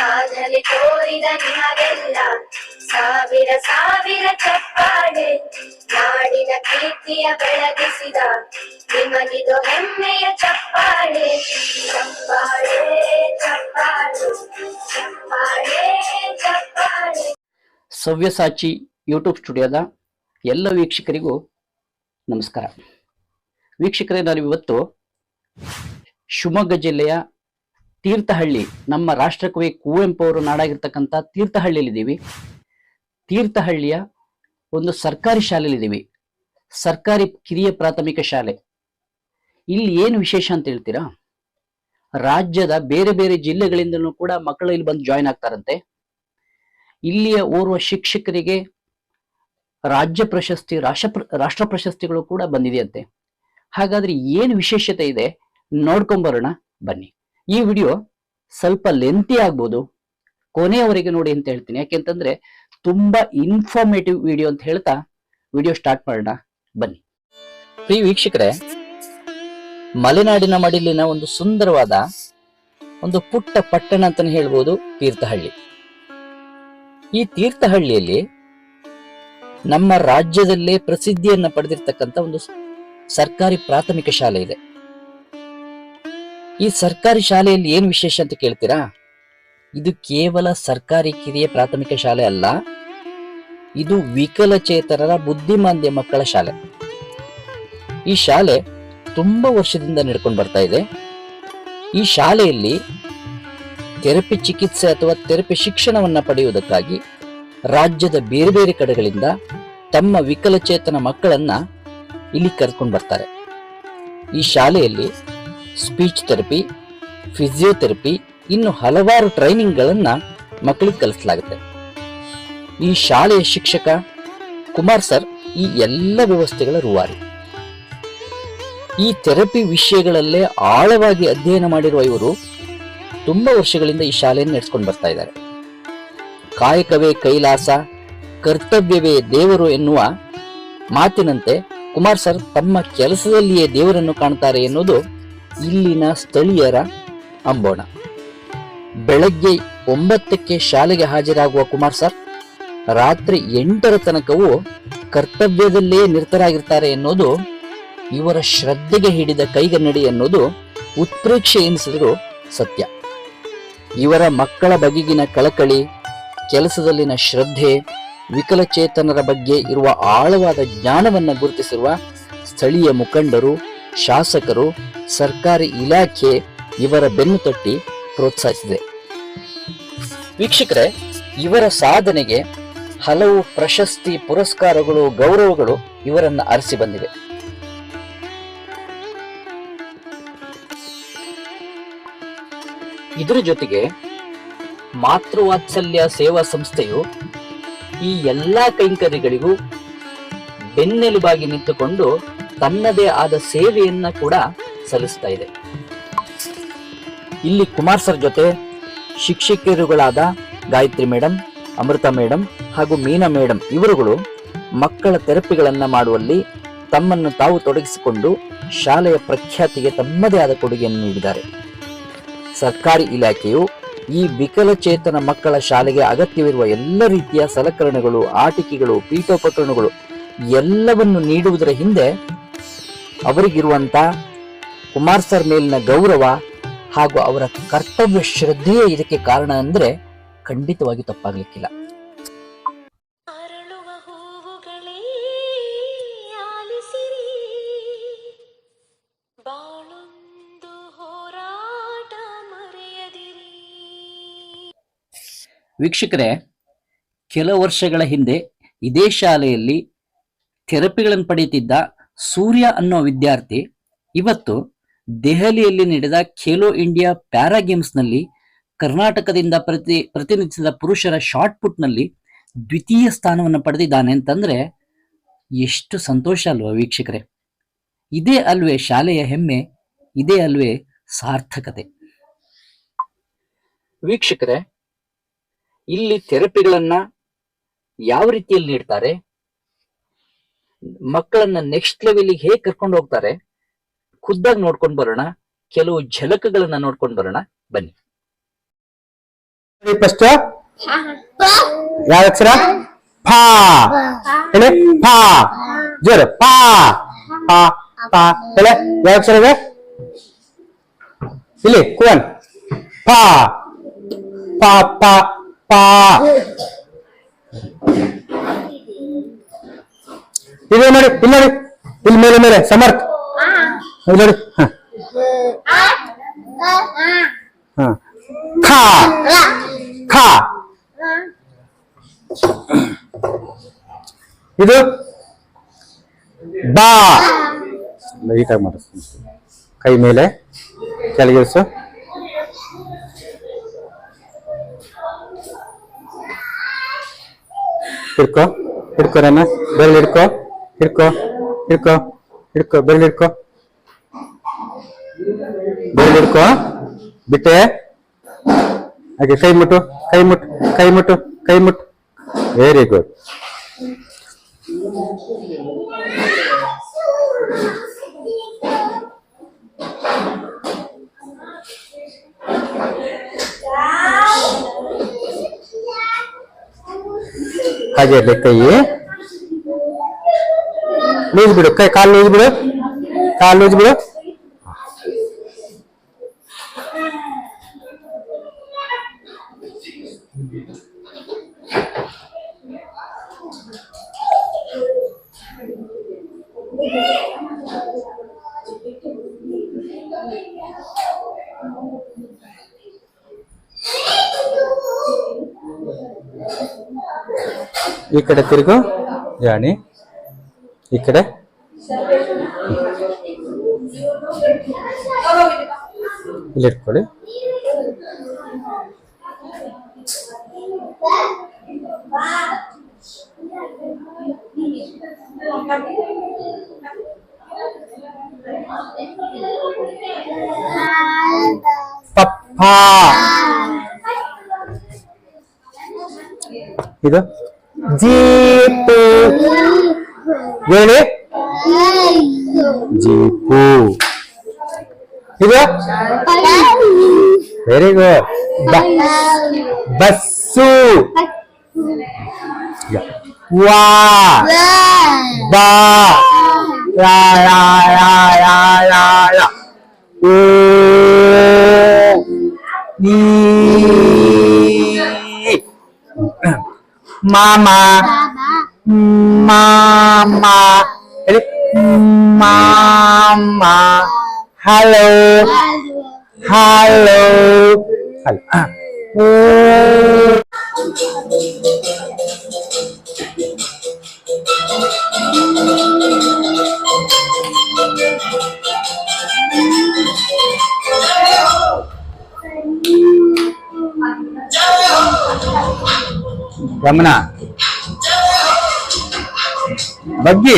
ಸಾಧನೆ ತೋರಿದ ನಿಮಗೆಲ್ಲ ಸಾವಿರ ಸಾವಿರ ಚಪ್ಪಾಳೆ. ನಾಡಿನ ಕೀರ್ತಿಯ ಬೆಳಗಿಸಿದ ನಿಮಗಿದು ಹೆಮ್ಮೆಯ ಚಪ್ಪಾಳೆ. ಚಪ್ಪಾಳೆ ಚಪ್ಪಾಳೆ ಚಪ್ಪಾಳೆ ಚಪ್ಪಾಳೆ. ಸವ್ಯಸಾಚಿ ಯೂಟ್ಯೂಬ್ ಸ್ಟುಡಿಯೋದ ಎಲ್ಲ ವೀಕ್ಷಕರಿಗೂ ನಮಸ್ಕಾರ. ವೀಕ್ಷಕರೇ, ನಾವು ಇವತ್ತು ಶಿವಮೊಗ್ಗ ಜಿಲ್ಲೆಯ ತೀರ್ಥಹಳ್ಳಿ, ನಮ್ಮ ರಾಷ್ಟ್ರಕವಿ ಕುವೆಂಪು ಅವರು ನಾಡಾಗಿರ್ತಕ್ಕಂಥ ತೀರ್ಥಹಳ್ಳಿಯಲ್ಲಿದ್ದೀವಿ. ತೀರ್ಥಹಳ್ಳಿಯ ಒಂದು ಸರ್ಕಾರಿ ಶಾಲೆಯಲ್ಲಿದ್ದೀವಿ, ಸರ್ಕಾರಿ ಕಿರಿಯ ಪ್ರಾಥಮಿಕ ಶಾಲೆ. ಇಲ್ಲಿ ಏನು ವಿಶೇಷ ಅಂತ ಹೇಳ್ತೀರಾ? ರಾಜ್ಯದ ಬೇರೆ ಬೇರೆ ಜಿಲ್ಲೆಗಳಿಂದಲೂ ಕೂಡ ಮಕ್ಕಳು ಇಲ್ಲಿ ಬಂದು ಜಾಯಿನ್ ಆಗ್ತಾರಂತೆ. ಇಲ್ಲಿಯ ಓರ್ವ ಶಿಕ್ಷಕರಿಗೆ ರಾಜ್ಯ ಪ್ರಶಸ್ತಿ, ರಾಷ್ಟ್ರ ಪ್ರಶಸ್ತಿಗಳು ಕೂಡ ಬಂದಿದೆಯಂತೆ. ಹಾಗಾದ್ರೆ ಏನು ವಿಶೇಷತೆ ಇದೆ ನೋಡ್ಕೊಂಬರೋಣ ಬನ್ನಿ. ಈ ವಿಡಿಯೋ ಸ್ವಲ್ಪ ಲೆಂತಿ ಆಗ್ಬೋದು, ಕೊನೆಯವರೆಗೆ ನೋಡಿ ಅಂತ ಹೇಳ್ತೀನಿ. ಯಾಕೆಂತಂದ್ರೆ ತುಂಬಾ ಇನ್ಫಾರ್ಮೇಟಿವ್ ವಿಡಿಯೋ ಅಂತ ಹೇಳ್ತಾ ವಿಡಿಯೋ ಸ್ಟಾರ್ಟ್ ಮಾಡೋಣ ಬನ್ನಿ. ಪ್ರಿಯ ವೀಕ್ಷಕರೇ, ಮಲೆನಾಡಿನ ಮಡಿಲಿನ ಒಂದು ಸುಂದರವಾದ ಒಂದು ಪುಟ್ಟ ಪಟ್ಟಣ ಅಂತಾನೆ ಹೇಳ್ಬೋದು ತೀರ್ಥಹಳ್ಳಿ. ಈ ತೀರ್ಥಹಳ್ಳಿಯಲ್ಲಿ ನಮ್ಮ ರಾಜ್ಯದಲ್ಲೇ ಪ್ರಸಿದ್ಧಿಯನ್ನ ಪಡೆದಿರ್ತಕ್ಕಂಥ ಒಂದು ಸರ್ಕಾರಿ ಪ್ರಾಥಮಿಕ ಶಾಲೆ ಇದೆ. ಈ ಸರ್ಕಾರಿ ಶಾಲೆಯಲ್ಲಿ ಏನು ವಿಶೇಷ ಅಂತ ಕೇಳ್ತೀರಾ? ಇದು ಕೇವಲ ಸರ್ಕಾರಿ ಕಿರಿಯ ಪ್ರಾಥಮಿಕ ಶಾಲೆ ಅಲ್ಲ, ಇದು ವಿಕಲಚೇತನರ ಬುದ್ಧಿಮಾಂದ್ಯ ಮಕ್ಕಳ ಶಾಲೆ. ಈ ಶಾಲೆ ತುಂಬಾ ವರ್ಷದಿಂದ ನಡ್ಕೊಂಡು ಬರ್ತಾ ಇದೆ. ಈ ಶಾಲೆಯಲ್ಲಿ ಥೆರಪಿ ಚಿಕಿತ್ಸೆ ಅಥವಾ ಥೆರಪಿ ಶಿಕ್ಷಣವನ್ನ ಪಡೆಯುವುದಕ್ಕಾಗಿ ರಾಜ್ಯದ ಬೇರೆ ಬೇರೆ ಕಡೆಗಳಿಂದ ತಮ್ಮ ವಿಕಲಚೇತನ ಮಕ್ಕಳನ್ನ ಇಲ್ಲಿ ಕರ್ಕೊಂಡು ಬರ್ತಾರೆ. ಈ ಶಾಲೆಯಲ್ಲಿ ಸ್ಪೀಚ್ ಥೆರಪಿ, ಫಿಸಿಯೋಥೆರಪಿ, ಇನ್ನು ಹಲವಾರು ಟ್ರೈನಿಂಗ್ಗಳನ್ನ ಮಕ್ಕಳಿಗೆ ಕಲಿಸಲಾಗುತ್ತೆ. ಈ ಶಾಲೆಯ ಶಿಕ್ಷಕ ಕುಮಾರ್ ಸರ್ ಈ ಎಲ್ಲ ವ್ಯವಸ್ಥೆಗಳ ರೂವಾರಿ. ಈ ಥೆರಪಿ ವಿಷಯಗಳಲ್ಲೇ ಆಳವಾಗಿ ಅಧ್ಯಯನ ಮಾಡಿರುವ ಇವರು ತುಂಬಾ ವರ್ಷಗಳಿಂದ ಈ ಶಾಲೆಯನ್ನು ನಡೆಸ್ಕೊಂಡು ಬರ್ತಾ ಇದ್ದಾರೆ. ಕಾಯಕವೇ ಕೈಲಾಸ, ಕರ್ತವ್ಯವೇ ದೇವರು ಎನ್ನುವ ಮಾತಿನಂತೆ ಕುಮಾರ್ ಸರ್ ತಮ್ಮ ಕೆಲಸದಲ್ಲಿಯೇ ದೇವರನ್ನು ಕಾಣ್ತಾರೆ ಎನ್ನುವುದು ಇಲ್ಲಿನ ಸ್ಥಳೀಯರ ಅಂಬೋಣ. ಬೆಳಗ್ಗೆ 9ಕ್ಕೆ ಶಾಲೆಗೆ ಹಾಜರಾಗುವ ಕುಮಾರ್ ಸರ್ ರಾತ್ರಿ 8ರ ತನಕವೂ ಕರ್ತವ್ಯದಲ್ಲೇ ನಿರತರಾಗಿರ್ತಾರೆ ಎನ್ನುವುದು ಇವರ ಶ್ರದ್ಧೆಗೆ ಹಿಡಿದ ಕೈಗನ್ನಡಿ ಎನ್ನುವುದು ಉತ್ಪ್ರೇಕ್ಷೆ ಎನಿಸಿದರೂ ಸತ್ಯ. ಇವರ ಮಕ್ಕಳ ಬಗೆಗಿನ ಕಳಕಳಿ, ಕೆಲಸದಲ್ಲಿನ ಶ್ರದ್ಧೆ, ವಿಕಲಚೇತನರ ಬಗ್ಗೆ ಇರುವ ಆಳವಾದ ಜ್ಞಾನವನ್ನು ಗುರುತಿಸಿರುವ ಸ್ಥಳೀಯ ಮುಖಂಡರು, ಶಾಸಕರು, ಸರ್ಕಾರಿ ಇಲಾಖೆ ಇವರ ಬೆನ್ನು ತಟ್ಟಿ ಪ್ರೋತ್ಸಾಹಿಸಿದೆ. ವೀಕ್ಷಕರೇ, ಇವರ ಸಾಧನೆಗೆ ಹಲವು ಪ್ರಶಸ್ತಿ, ಪುರಸ್ಕಾರಗಳು, ಗೌರವಗಳು ಇವರನ್ನ ಅರಸಿ ಬಂದಿವೆ. ಇದರ ಜೊತೆಗೆ ಮಾತೃವಾತ್ಸಲ್ಯ ಸೇವಾ ಸಂಸ್ಥೆಯು ಈ ಎಲ್ಲಾ ಕೈಂಕರ್ಯಗಳಿಗೂ ಬೆನ್ನೆಲುಬಾಗಿ ನಿಂತುಕೊಂಡು ತನ್ನದೇ ಆದ ಸೇವೆಯನ್ನ ಕೂಡ ಸಲ್ಲಿಸ್ತಾ ಇದೆ. ಇಲ್ಲಿ ಕುಮಾರ್ ಸರ್ ಜೊತೆ ಶಿಕ್ಷಕಿಯರುಗಳಾದ ಗಾಯತ್ರಿ ಮೇಡಮ್, ಅಮೃತ ಮೇಡಮ್ ಹಾಗೂ ಮೀನಾ ಮೇಡಮ್ ಇವರುಗಳು ಮಕ್ಕಳ ಥೆರಪಿಗಳನ್ನ ಮಾಡುವಲ್ಲಿ ತಮ್ಮನ್ನು ತಾವು ತೊಡಗಿಸಿಕೊಂಡು ಶಾಲೆಯ ಪ್ರಖ್ಯಾತಿಗೆ ತಮ್ಮದೇ ಆದ ಕೊಡುಗೆಯನ್ನು ನೀಡಿದ್ದಾರೆ. ಸರ್ಕಾರಿ ಇಲಾಖೆಯು ಈ ವಿಕಲಚೇತನ ಮಕ್ಕಳ ಶಾಲೆಗೆ ಅಗತ್ಯವಿರುವ ಎಲ್ಲ ರೀತಿಯ ಸಲಕರಣೆಗಳು, ಆಟಿಕೆಗಳು, ಪೀಠೋಪಕರಣಗಳು ಎಲ್ಲವನ್ನು ನೀಡುವುದರ ಹಿಂದೆ ಅವರಿಗಿರುವಂತ ಕುಮಾರ್ ಸರ್ ಮೇಲಿನ ಗೌರವ ಹಾಗೂ ಅವರ ಕರ್ತವ್ಯ ಶ್ರದ್ಧೆಯೇ ಇದಕ್ಕೆ ಕಾರಣ ಅಂದ್ರೆ ಖಂಡಿತವಾಗಿ ತಪ್ಪಾಗ್ಲಿಕ್ಕಿಲ್ಲ. ವೀಕ್ಷಕರೇ, ಕೆಲ ವರ್ಷಗಳ ಹಿಂದೆ ಇದೇ ಶಾಲೆಯಲ್ಲಿ ಥೆರಪಿಗಳನ್ನು ಪಡೆಯುತ್ತಿದ್ದ ಸೂರ್ಯ ಅನ್ನೋ ವಿದ್ಯಾರ್ಥಿ ಇವತ್ತು ದೆಹಲಿಯಲ್ಲಿ ನಡೆದ ಖೇಲೋ ಇಂಡಿಯಾ ಪ್ಯಾರಾ ಗೇಮ್ಸ್ ನಲ್ಲಿ ಕರ್ನಾಟಕದಿಂದ ಪ್ರತಿನಿಧಿಸಿದ ಪುರುಷರ ಶಾರ್ಟ್ ಪುಟ್ ನಲ್ಲಿ ದ್ವಿತೀಯ ಸ್ಥಾನವನ್ನು ಪಡೆದಿದ್ದಾನೆ ಅಂತಂದ್ರೆ ಎಷ್ಟು ಸಂತೋಷ ಅಲ್ವಾ ವೀಕ್ಷಕರೇ? ಇದೇ ಅಲ್ವೇ ಶಾಲೆಯ ಹೆಮ್ಮೆ, ಇದೇ ಅಲ್ವೇ ಸಾರ್ಥಕತೆ. ವೀಕ್ಷಕರೇ, ಇಲ್ಲಿ ಥೆರಪಿಗಳನ್ನ ಯಾವ ರೀತಿಯಲ್ಲಿ ನೀಡ್ತಾರೆ, ಮಕ್ಕಳನ್ನ ನೆಕ್ಸ್ಟ್ ಲೆವೆಲ್ಗೆ ಹೇಗೆ ಕರ್ಕೊಂಡು ಹೋಗ್ತಾರೆ, ಖುದ್ದಾಗಿ ನೋಡ್ಕೊಂಡು ಬರೋಣ. ಕೆಲವು ಝಲಕಗಳನ್ನ ನೋಡ್ಕೊಂಡು ಬರೋಣ ಬನ್ನಿ. ಫಸ್ಟ್ ಯಾವ ಅಕ್ಷರ ಫಾ ಹೇಳಿ ಫಾ ಜೋರು ಫಾ ಫಾ ಫಾ ಹೇಳಿ ಯಾವ ಅಕ್ಷರ ಇದೆ ಇಲ್ಲಿ ಕುವನ್ ಫಾ ಪಾ ಪಾ ಪಾ ಇದು ನೋಡಿ ಇಲ್ಲಿ ನೋಡಿ ಇಲ್ಲಿ ಮೇಲೆ ಮೇಲೆ ಸಮರ್ಥ ಇಲ್ಲಿ ನೋಡಿ ಖಾ ಖಾ ಇದು ಬಾ ಲೈಟ್ ಆಗಿ ಮಾಡಿಸ್ತೀನಿ ಕೈ ಮೇಲೆ ಕೆಳಗಿಳಿಸು ಹಿಡ್ಕೋ ಹಿಡ್ಕೋರನ್ನ ಬೆರಳು ಹಿಡ್ಕೋ ಹಿಡ್ಕೋ ಹಿಡ್ಕೋ ಹಿಡ್ಕೋ ಬೆರಳು ಹಿಡ್ಕೋ ಬೆರಳು ಹಿಡ್ಕೋ ಬಿಟ್ಟೆ ಹಾಗೆ ಕೈ ಮುಟ್ಟು ಕೈ ಮುಟ್ಟು ಕೈ ಮುಟ್ಟು ಕೈ ಮುಟ್ಟು ವೆರಿ ಗುಡ್ ಹಾಗೆ ಇರ್ಲಿ ಕೈ ಲೂಸ್ ಬಿಡು ಕೈ ಕಾಲು ಲೂಸ್ ಬಿಡು ಕಾಲು ಲೂಸ್ ಬಿಡು ಈ ಕಡೆ ತಿರುಗು ಜಾಣಿ ಈ ಕಡೆ ಇಲ್ಲಿ ಇಟ್ಕೊಳ್ಳಿ ಪಪ್ಪಾ ಇದು ಜೀಪು ಹೇಳಿ ಜೀಪು ಇದು ವೆರಿ ಗುಡ್ ಬಸ್ಸು ವಾ ಬಾ ಯಾ ಯಾ ಯಾ ಯಾ ಯಾ ಯಾ ಓ ಈ ಮಾಮಾ ಮಾಮಾ ಹೇಳಿ ಮಾಮಾ ಹಲೋ ಹಲೋ ಹಲೋ ಗಮನ ಬಗ್ಗಿ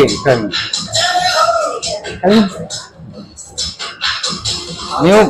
ನೀವು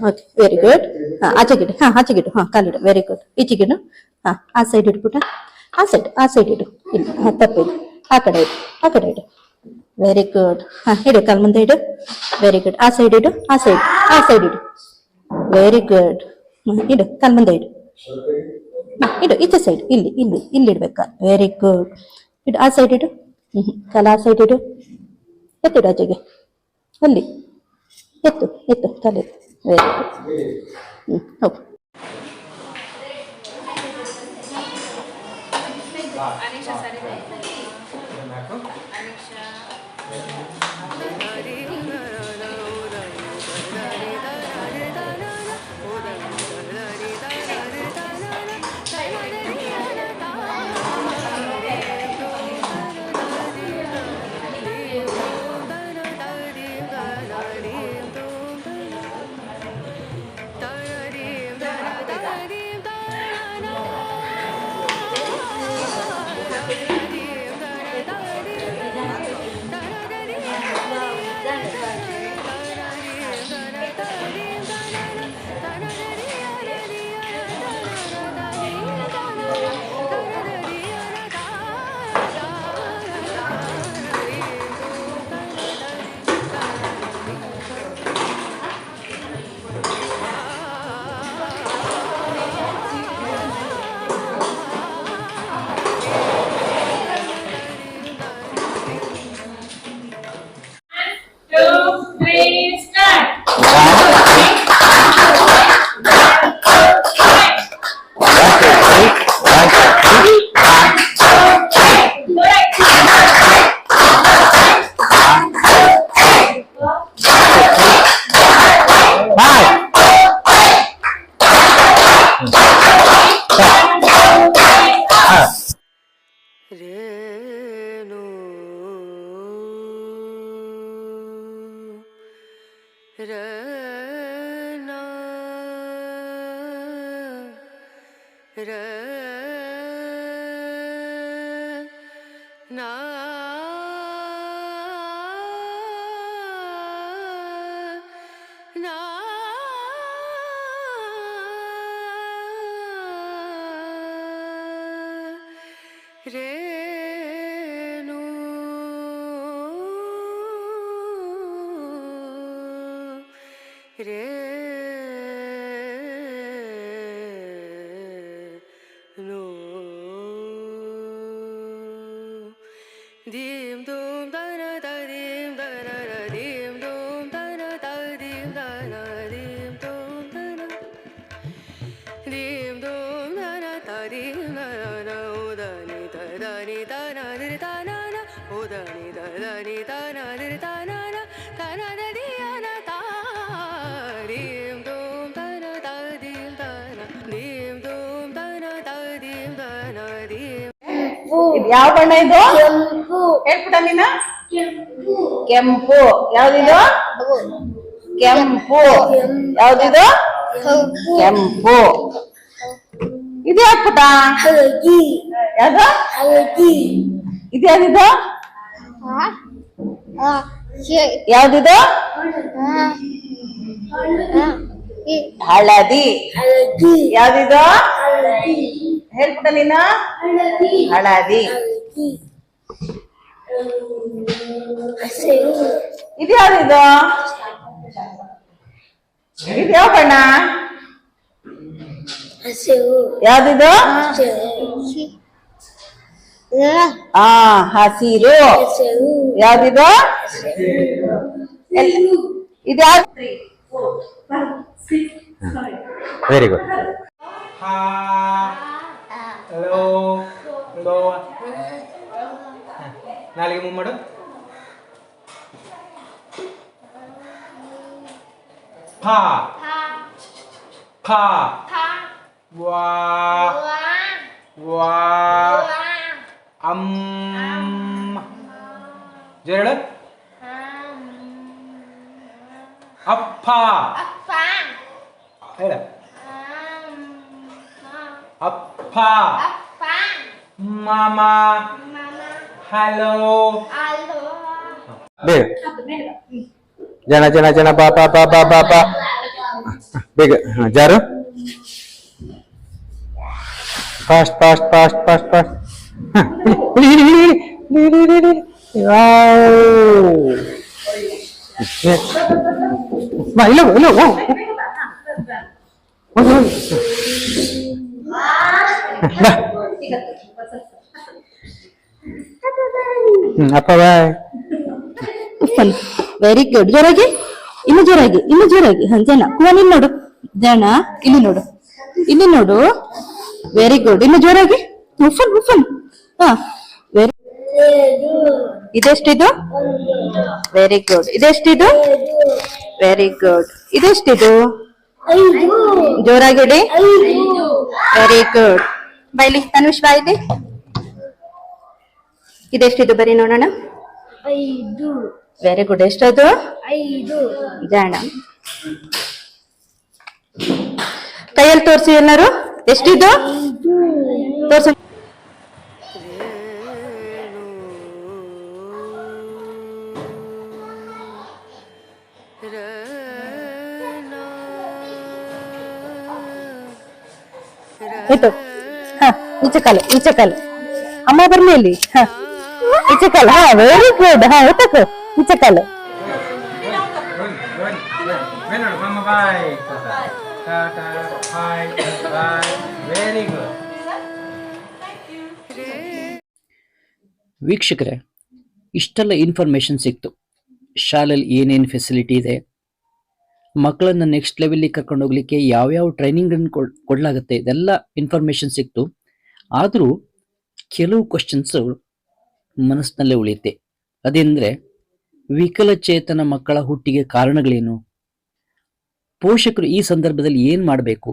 ಓಕೆ ವೆರಿ ಗುಡ್ ಆಚೆಗಿಡು ಆಚೆಗಿಡು ಕಾಲಿಡು ವೆರಿ ಗುಡ್ ಈಚೆಗಿಡು ಆ ಸೈಡ್ ಇಡ್ಬಿಟ್ಟ ಆ ಸೈಡ್ ಇಡು ಇಲ್ಲ ತಪ್ಪಿಡು ಆ ಕಡೆ ಇಡು ವೆರಿ ಗುಡ್ ಇಡು ಕಾಲ್ ಮುಂದೆ ಇಡು ವೆರಿ ಗುಡ್ ಆ ಸೈಡ್ ಇಡು ಆ ಸೈಡ್ ಇಡು ವೆರಿ ಗುಡ್ ಇಡು ಕಾಲ್ ಮುಂದೆ ಇಡು ಇಡು ಈಚೆ ಸೈಡ್ ಇಲ್ಲಿ ಇಡ್ಬೇಕಾ ವೆರಿ ಗುಡ್ ಇಡು ಆ ಸೈಡ್ ಇಡು ಕಾಲ ಆ ಸೈಡ್ ಇಡು ಎತ್ತಿಡು ಆಚೆಗೆ ಅಲ್ಲಿ ಎತ್ತು ತಲೆ ವೆರಿ ಗುಡ್ ಹೋಗು Two, three, start. ಇದು ಯಾವ ಬಣ್ಣ ಇದು? ಹೇಳ್ಬಿಟ್ಟ ನೀನು? ಕೆಂಪು. ಯಾವ್ದಿದು? ಕೆಂಪು. ಯಾವ್ದಿದು? ಕೆಂಪು. ಇದು ಯಾಕ್ಬಿಟ್ಟ? ಯಾವ್ದು? ಇದು ಯಾವ್ದಿದು? ಯಾವ್ದಿದು? ಹಳದಿ. ಯಾವ್ದಿದು? ಹೇಳ್ಬಿಟ್ಟ ನೀನು? ಹಳದಿ. ಇದು ಯಾವ್ದಿದು? ಇದು ಯಾವ ಬಣ್ಣ? ಯಾವ್ದಿದು? ಹಸಿರು. ಯಾವ್ದಿದು? ಇದು ಯಾವ್ದು? Very good. ಹಲೋ ನಾಳೆಗೆ ಮೂವ್ ಮಾಡು. ಫಾ ಫಾ ವಾ ವಾ ಜರಳ ಅಪ್ಪ ಹೇಳ ಅಪ್ಪ ಮಾಮ ಹಲೋ ಬೇಗ ಜನ ಜನ ಜನ ಬಾ ಬಾ ಬಾ ಬಾ ಬಾ ಬಾ ಬೇಗ ಜಾರು fast fast fast fast fast ಅಪ್ಪ ಬಾಯ್. Very good. ಜೋರಾಗಿ, ಇನ್ನು ಜೋರಾಗಿ, ಇನ್ನು ಜೋರಾಗಿ. ಜನ ಕುವನ್ ಇಲ್ಲಿ ನೋಡು, ಜನ ಇಲ್ಲಿ ನೋಡು, ಇಲ್ಲಿ ನೋಡು. Very good. ಇನ್ನು ಜೋರಾಗಿ ಉಫನ್ ಉಫನ್. ಹಾ ವೆರಿ. ಇದೆಷ್ಟಿದು? Very good. ಇದೆಷ್ಟಿದು? Very good. ಇದೆಷ್ಟಿದು? ಜೋರಾಗಿಡಿ. Very good. ಬೈಲಿ ತನುಷ್ ಬಾಯಿದೆ. ಇದೆಷ್ಟಿದು ಬರೀ ನೋಡೋಣ. Very good. ಎಷ್ಟದು? ಜಾಣ. ಕೈಯಲ್ಲಿ ತೋರಿಸಿ ಎಲ್ಲರೂ. ಎಷ್ಟಿದು ತೋರ್ಸಿ. ಆಯ್ತು. ಹ, ಈಚೆ ಕಾಲು ಅಮ್ಮ ಬರ್ಲಿ ಇಲ್ಲಿ. ಹ, ಈಚೆ ಕಾಲು. ಹಾ, ವೆರಿ ಗುಡ್. ಹಾ, ಎತ್ತಕು ಈಚೆ ಕಾಲು. Bye tata bye bye. Very good. ವೀಕ್ಷಕರೇ, ಇಷ್ಟೆಲ್ಲ ಇನ್ಫಾರ್ಮೇಶನ್ ಸಿಕ್ತು. ಶಾಲೆಯಲ್ಲಿ ಏನೇನು ಫೆಸಿಲಿಟಿ ಇದೆ, ಮಕ್ಕಳನ್ನ ನೆಕ್ಸ್ಟ್ ಲೆವೆಲ್ಗೆ ಕರ್ಕೊಂಡು ಹೋಗ್ಲಿಕ್ಕೆ ಯಾವ್ಯಾವ ಟ್ರೈನಿಂಗ್ ಕೊಡಲಾಗುತ್ತೆ, ಇದೆಲ್ಲ ಇನ್ಫಾರ್ಮೇಶನ್ ಸಿಕ್ತು. ಆದರೂ ಕೆಲವು ಕ್ವಶನ್ಸ್ ಮನಸ್ಸಿನಲ್ಲೇ ಉಳಿಯುತ್ತೆ. ಅದೇಂದ್ರೆ, ವಿಕಲಚೇತನ ಮಕ್ಕಳ ಹುಟ್ಟಿಗೆ ಕಾರಣಗಳೇನು, ಪೋಷಕರು ಈ ಸಂದರ್ಭದಲ್ಲಿ ಏನ್ ಮಾಡಬೇಕು,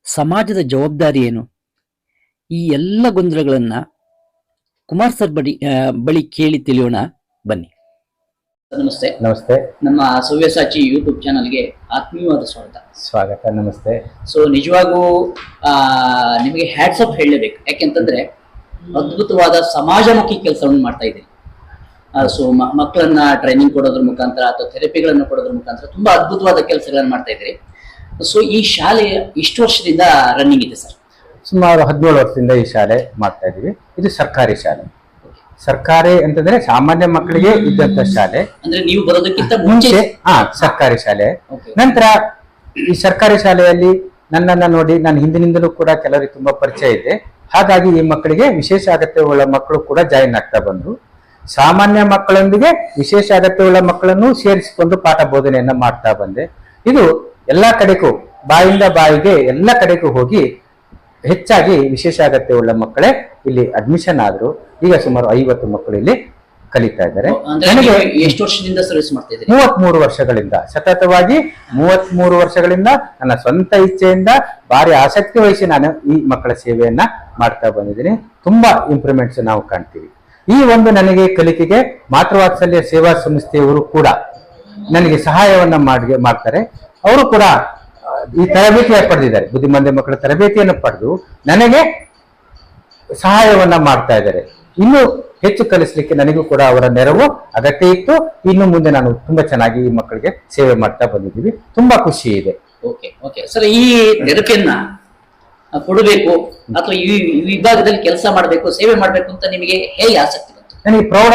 ಸಮಾಜದ ಜವಾಬ್ದಾರಿ ಏನು, ಈ ಎಲ್ಲ ಗೊಂದಲಗಳನ್ನ ಕುಮಾರ್ ಸರ್ ಬಳಿ ಕೇಳಿ ತಿಳಿಯೋಣ ಬನ್ನಿ. ನಮಸ್ತೆ. ನಮಸ್ತೆ. ನಮ್ಮ ಸವ್ಯಸಾಚಿ ಯೂಟ್ಯೂಬ್ ಚಾನಲ್ಗೆ ಆತ್ಮೀಯವಾದ ಸ್ವಾಗತ. ನಮಸ್ತೆ. ಸೊ ನಿಜವಾಗೂ ನಿಮಗೆ ಹ್ಯಾಟ್ಸ್ ಆಫ್ ಹೇಳಲೇಬೇಕು. ಯಾಕೆಂತಂದ್ರೆ ಅದ್ಭುತವಾದ ಸಮಾಜಮುಖಿ ಕೆಲಸವನ್ನು ಮಾಡ್ತಾ ಇದ್ದೀರಿ. ಸೊ ಮಕ್ಕಳನ್ನ ಟ್ರೈನಿಂಗ್ ಕೊಡೋದ್ರ ಮುಖಾಂತರ ಅಥವಾ ಥೆರಪಿಗಳನ್ನು ಕೊಡೋದ್ರ ಮುಖಾಂತರ ತುಂಬಾ ಅದ್ಭುತವಾದ ಕೆಲಸಗಳನ್ನು ಮಾಡ್ತಾ ಇದ್ದೀರಿ. ಸೊ ಈ ಶಾಲೆ ಇಷ್ಟು ವರ್ಷದಿಂದ ರನ್ನಿಂಗ್ ಇದೆ ಸರ್? ಸುಮಾರು 17 ವರ್ಷದಿಂದ ಈ ಶಾಲೆ ಮಾಡ್ತಾ ಇದೀವಿ. ಇದು ಸರ್ಕಾರಿ ಶಾಲೆ. ಸರ್ಕಾರಿ ಅಂತಂದ್ರೆ ಸಾಮಾನ್ಯ ಮಕ್ಕಳಿಗೆ ಇದ್ದಂತ ಶಾಲೆ. ಅಂದ್ರೆ ನೀವು ಬರೋದಕ್ಕಿಂತ ಮುಂಚೆ ಸರ್ಕಾರಿ ಶಾಲೆ. ನಂತರ ಈ ಸರ್ಕಾರಿ ಶಾಲೆಯಲ್ಲಿ ನನ್ನನ್ನ ನೋಡಿ ನಾನು ಹಿಂದಿನಿಂದಲೂ ಕೂಡ ಕೆಲವರಿಗೆ ತುಂಬಾ ಪರಿಚಯ ಇದೆ. ಹಾಗಾಗಿ ಈ ಮಕ್ಕಳಿಗೆ ವಿಶೇಷ ಅಗತ್ಯವುಳ್ಳ ಮಕ್ಕಳು ಕೂಡ ಜಾಯಿನ್ ಆಗ್ತಾ ಬಂದ್ರು. ಸಾಮಾನ್ಯ ಮಕ್ಕಳೊಂದಿಗೆ ವಿಶೇಷ ಅಗತ್ಯವುಳ್ಳ ಮಕ್ಕಳನ್ನು ಸೇರಿಸಿಕೊಂಡು ಪಾಠ ಬೋಧನೆಯನ್ನ ಮಾಡ್ತಾ ಬಂದೆ. ಇದು ಎಲ್ಲಾ ಕಡೆಗೂ ಬಾಯಿಂದ ಬಾಯಿಗೆ ಎಲ್ಲ ಕಡೆಗೂ ಹೋಗಿ ಹೆಚ್ಚಾಗಿ ವಿಶೇಷ ಅಗತ್ಯವುಳ್ಳ ಮಕ್ಕಳೇ ಇಲ್ಲಿ ಅಡ್ಮಿಷನ್ ಆದ್ರು. ಈಗ ಸುಮಾರು 50 ಮಕ್ಕಳು ಇಲ್ಲಿ ಕಲಿತಾ ಇದ್ದಾರೆ. ನನಗೆ ಎಷ್ಟು ವರ್ಷದಿಂದ ಸರ್ವಿಸ್ ಮಾಡ್ತಾ ಇದ್ದೀರಿ? 33 ವರ್ಷಗಳಿಂದ ಸತತವಾಗಿ 33 ವರ್ಷಗಳಿಂದ ನನ್ನ ಸ್ವಂತ ಇಚ್ಛೆಯಿಂದ ಭಾರಿ ಆಸಕ್ತಿ ವಹಿಸಿ ನಾನು ಈ ಮಕ್ಕಳ ಸೇವೆಯನ್ನ ಮಾಡ್ತಾ ಬಂದಿದ್ದೀನಿ. ತುಂಬಾ ಇಂಪ್ರೂವ್ಮೆಂಟ್ಸ್ ನಾವು ಕಾಣ್ತೀವಿ. ಈ ಒಂದು ನನಗೆ ಕಲಿಕೆಗೆ ಮಾತೃವಾತ್ಸಲ್ಯ ಸೇವಾ ಸಂಸ್ಥೆಯವರು ಕೂಡ ನನಗೆ ಸಹಾಯವನ್ನ ಮಾಡ್ತಾರೆ. ಅವರು ಕೂಡ ಈ ತರಬೇತಿಯನ್ನು ಪಡೆದಿದ್ದಾರೆ. ಬುದ್ಧಿಮಾಂದ್ಯ ಮಕ್ಕಳ ತರಬೇತಿಯನ್ನು ಪಡೆದು ನನಗೆ ಸಹಾಯವನ್ನ ಮಾಡ್ತಾ ಇದ್ದಾರೆ. ಇನ್ನು ಹೆಚ್ಚು ಕಲಿಸ್ಲಿಕ್ಕೆ ನನಗೂ ಕೂಡ ಅವರ ನೆರವು ಅಗತ್ಯ ಇತ್ತು. ಇನ್ನು ಮುಂದೆ ನಾನು ತುಂಬಾ ಚೆನ್ನಾಗಿ ಈ ಮಕ್ಕಳಿಗೆ ಸೇವೆ ಮಾಡ್ತಾ ಬಂದಿದ್ದೀವಿ. ತುಂಬಾ ಖುಷಿ ಇದೆ. ಓಕೆ ಸರ್, ಈ ಥೆರಪಿಯನ್ನ ಕೊಡಬೇಕು ಅಥವಾ ಈ ವಿಭಾಗದಲ್ಲಿ ಕೆಲಸ ಮಾಡಬೇಕು, ಸೇವೆ ಮಾಡಬೇಕು ಅಂತ ನಿಮಗೆ ಹೇಗೆ ಆಸಕ್ತಿ ಬಂತು? ನನಗೆ ಪ್ರೌಢ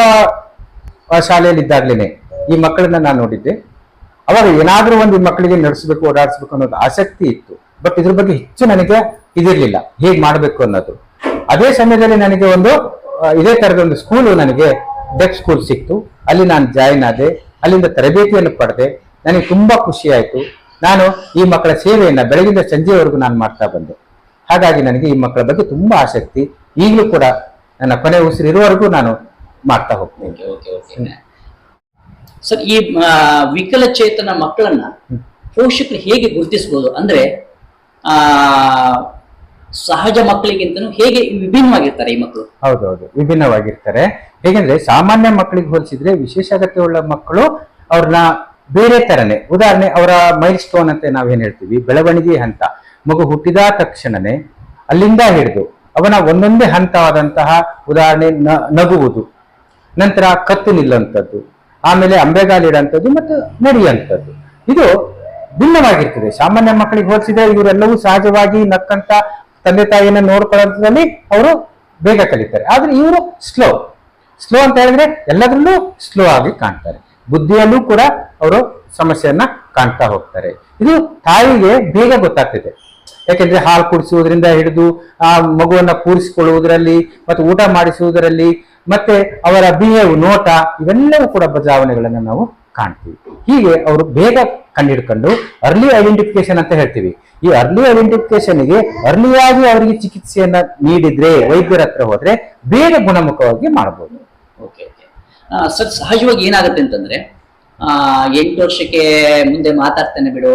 ಶಾಲೆಯಲ್ಲಿ ಇದ್ದಾಗ್ಲೇನೆ ಈ ಮಕ್ಕಳನ್ನ ನಾನು ನೋಡಿದ್ದೆ. ಅವಾಗ ಏನಾದ್ರೂ ಒಂದು ಮಕ್ಕಳಿಗೆ ನಡೆಸಬೇಕು, ಓಡಾಡಿಸ್ಬೇಕು ಅನ್ನೋದು ಆಸಕ್ತಿ ಇತ್ತು. ಬಟ್ ಇದ್ರ ಬಗ್ಗೆ ಹೆಚ್ಚು ನನಗೆ ಇದಿರ್ಲಿಲ್ಲ, ಹೇಗ್ ಮಾಡ್ಬೇಕು ಅನ್ನೋದು. ಅದೇ ಸಮಯದಲ್ಲಿ ನನಗೆ ಒಂದು ಇದೇ ತರದ ಒಂದು ಸ್ಕೂಲು, ನನಗೆ ಡೆಫ್ ಸ್ಕೂಲ್ ಸಿಕ್ತು. ಅಲ್ಲಿ ನಾನು ಜಾಯಿನ್ ಆದೆ. ಅಲ್ಲಿಂದ ತರಬೇತಿಯನ್ನು ಪಡೆದೆ. ನನಗೆ ತುಂಬಾ ಖುಷಿ ಆಯ್ತು. ನಾನು ಈ ಮಕ್ಕಳ ಸೇವೆಯನ್ನ ಬೆಳಗಿಂದ ಸಂಜೆವರೆಗೂ ನಾನು ಮಾಡ್ತಾ ಬಂದೆ. ಹಾಗಾಗಿ ನನಗೆ ಈ ಮಕ್ಕಳ ಬಗ್ಗೆ ತುಂಬಾ ಆಸಕ್ತಿ. ಈಗಲೂ ಕೂಡ ನನ್ನ ಕೊನೆ ಉಸಿರಿರುವವರೆಗೂ ನಾನು ಮಾಡ್ತಾ ಹೋಗ್ತೀನಿ. ಸರ್, ಈ ವಿಕಲಚೇತನ ಮಕ್ಕಳನ್ನ ಪೋಷಕರು ಹೇಗೆ ಗುರುತಿಸಬಹುದು? ಅಂದ್ರೆ ಸಹಜ ಮಕ್ಕಳಿಗಿಂತನೂ ಹೇಗೆ ವಿಭಿನ್ನವಾಗಿರ್ತಾರೆ ಈ ಮಕ್ಕಳು? ಹೌದೌದು, ವಿಭಿನ್ನವಾಗಿರ್ತಾರೆ. ಹೇಗೆಂದ್ರೆ ಸಾಮಾನ್ಯ ಮಕ್ಕಳಿಗೆ ಹೋಲಿಸಿದ್ರೆ ವಿಶೇಷ ಅಗತ್ಯವುಳ್ಳ ಮಕ್ಕಳು ಅವ್ರನ್ನ ಬೇರೆ ತರನೇ. ಉದಾಹರಣೆ, ಅವರ ಮೈಲ್ ಸ್ಟೋನ್ ಅಂತ ನಾವೇನ್ ಹೇಳ್ತೀವಿ, ಬೆಳವಣಿಗೆ ಹಂತ. ಮಗು ಹುಟ್ಟಿದ ತಕ್ಷಣನೇ ಅಲ್ಲಿಂದ ಹಿಡಿದು ಅವನ ಒಂದೊಂದೇ ಹಂತವಾದಂತಹ, ಉದಾಹರಣೆ ನಗುವುದು, ನಂತರ ಕತ್ತು ನಿಲ್ಲುವಂಥದ್ದು, ಆಮೇಲೆ ಅಂಬೆಗಾಲಿಡುವಂಥದ್ದು ಮತ್ತು ನಡೆಯುವಂಥದ್ದು. ಇದು ಭಿನ್ನವಾಗಿರ್ತದೆ. ಸಾಮಾನ್ಯ ಮಕ್ಕಳಿಗೆ ಹೋಲಿಸಿದ್ರೆ ಇವರೆಲ್ಲವೂ ಸಹಜವಾಗಿ ನಕ್ಕಂತ ತಂದೆ ತಾಯಿಯನ್ನ ನೋಡ್ಕೊಳ್ಳೋದ್ರಲ್ಲಿ ಅವರು ಬೇಗ ಕಲಿತಾರೆ. ಆದ್ರೆ ಇವರು ಸ್ಲೋ ಅಂತ ಹೇಳಿದ್ರೆ ಎಲ್ಲದರಲ್ಲೂ ಸ್ಲೋ ಆಗಿ ಕಾಣ್ತಾರೆ. ಬುದ್ಧಿಯಲ್ಲೂ ಕೂಡ ಅವರು ಸಮಸ್ಯೆಯನ್ನ ಕಾಣ್ತಾ ಹೋಗ್ತಾರೆ. ಇದು ತಾಯಿಗೆ ಬೇಗ ಗೊತ್ತಾಗ್ತಿದೆ. ಯಾಕೆಂದ್ರೆ ಹಾಲು ಕುಡಿಸುವುದರಿಂದ ಹಿಡಿದು ಆ ಮಗುವನ್ನ ಕೂರಿಸಿಕೊಳ್ಳುವುದರಲ್ಲಿ ಮತ್ತು ಊಟ ಮಾಡಿಸುವುದರಲ್ಲಿ ಮತ್ತೆ ಅವರ ಬಿಹೇವ್, ನೋಟ, ಇವೆಲ್ಲವೂ ಕೂಡ ಬದಲಾವಣೆಗಳನ್ನು ನಾವು ಕಾಣ್ತೀವಿ. ಹೀಗೆ ಅವರು ಬೇಗ ಕಂಡಿಡ್ಕೊಂಡು ಅರ್ಲಿ ಐಡೆಂಟಿಫಿಕೇಶನ್ ಅಂತ ಹೇಳ್ತೀವಿ. ಈ ಅರ್ಲಿ ಐಡೆಂಟಿಫಿಕೇಶನ್ಗೆ ಅರ್ಲಿಯಾಗಿ ಅವರಿಗೆ ಚಿಕಿತ್ಸೆಯನ್ನ ನೀಡಿದ್ರೆ, ವೈದ್ಯರ ಹತ್ರ ಹೋದ್ರೆ ಬೇಗ ಗುಣಮುಖವಾಗಿ ಮಾಡಬಹುದು. ಓಕೆ ಸರ್, ಸಹಜವಾಗಿ ಏನಾಗುತ್ತೆ ಅಂತಂದ್ರೆ 8 ವರ್ಷಕ್ಕೆ ಮುಂದೆ ಮಾತಾಡ್ತಾನೆ ಬಿಡು,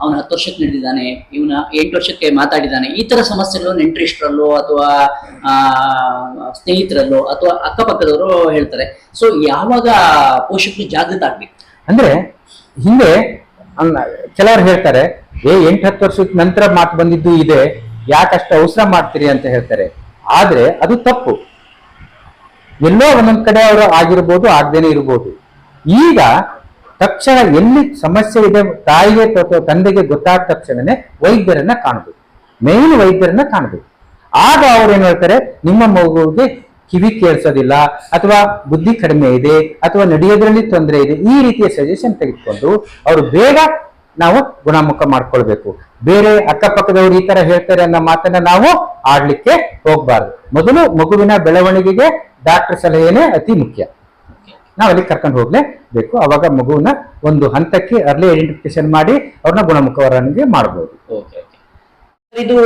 ಅವನು 10 ವರ್ಷಕ್ಕೆ ನಡೆದಿದ್ದಾನೆ, ಇವನ 8 ವರ್ಷಕ್ಕೆ ಮಾತಾಡಿದ್ದಾನೆ, ಈ ತರ ಸಮಸ್ಯೆಗಳು ನೆಂಟರಿಷ್ಟರಲ್ಲೋ ಅಥವಾ ಸ್ನೇಹಿತರಲ್ಲೋ ಅಥವಾ ಅಕ್ಕಪಕ್ಕದವರು ಹೇಳ್ತಾರೆ. ಸೊ ಯಾವಾಗ ಪೋಷಕರು ಜಾಗೃತ ಆಗ್ಬೇಕು? ಅಂದ್ರೆ ಹಿಂದೆ ಕೆಲವರು ಹೇಳ್ತಾರೆ 8-10 ವರ್ಷದ ನಂತರ ಮಾತು ಬಂದಿದ್ದು ಇದೆ, ಯಾಕಷ್ಟು ಅವಸರ ಮಾಡ್ತೀರಿ ಅಂತ ಹೇಳ್ತಾರೆ. ಆದ್ರೆ ಅದು ತಪ್ಪು. ಎಲ್ಲೋ ಒಂದೊಂದ್ ಕಡೆ ಅವರು ಆಗಿರ್ಬೋದು, ಆಗದೇನೆ ಇರ್ಬೋದು. ಈಗ ತಕ್ಷಣ ಎಲ್ಲಿ ಸಮಸ್ಯೆ ಇದೆ ತಾಯಿಗೆ ಅಥವಾ ತಂದೆಗೆ ಗೊತ್ತಾದ ತಕ್ಷಣನೇ ವೈದ್ಯರನ್ನ ಕಾಣಬೇಕು, ಮೇನ್ ವೈದ್ಯರನ್ನ ಕಾಣಬೇಕು. ಆಗ ಅವ್ರು ಏನ್ ಹೇಳ್ತಾರೆ, ನಿಮ್ಮ ಮಗುವಿಗೆ ಕಿವಿ ಕೇಳಿಸೋದಿಲ್ಲ, ಅಥವಾ ಬುದ್ಧಿ ಕಡಿಮೆ ಇದೆ, ಅಥವಾ ನಡೆಯೋದ್ರಲ್ಲಿ ತೊಂದರೆ ಇದೆ, ಈ ರೀತಿಯ ಸಜೆಷನ್ ತೆಗೆದುಕೊಂಡು ಅವರು ಬೇಗ ನಾವು ಗುಣಮುಖ ಮಾಡ್ಕೊಳ್ಬೇಕು. ಬೇರೆ ಅಕ್ಕಪಕ್ಕದವ್ರು ಈ ತರ ಹೇಳ್ತಾರೆ ಅನ್ನೋ ಮಾತನ್ನ ನಾವು ಆಡ್ಲಿಕ್ಕೆ ಹೋಗ್ಬಾರ್ದು. ಮೊದಲು ಮಗುವಿನ ಬೆಳವಣಿಗೆಗೆ ಡಾಕ್ಟರ್ ಸಲಹೆನೇ ಅತಿ ಮುಖ್ಯ. ನಾವಲ್ಲಿ ಕರ್ಕೊಂಡು ಹೋಗ್ಲೇಬೇಕು. ಅವಾಗ ಮಗುವನ್ನ ಒಂದು ಹಂತಕ್ಕೆ ಅರ್ಲಿ ಐಡೆಂಟಿಫಿಕೇಶನ್ ಮಾಡಿ ಅವ್ರನ್ನ ಗುಣಮುಖವರನಿಗೆ ಮಾಡಬಹುದು. ಇದು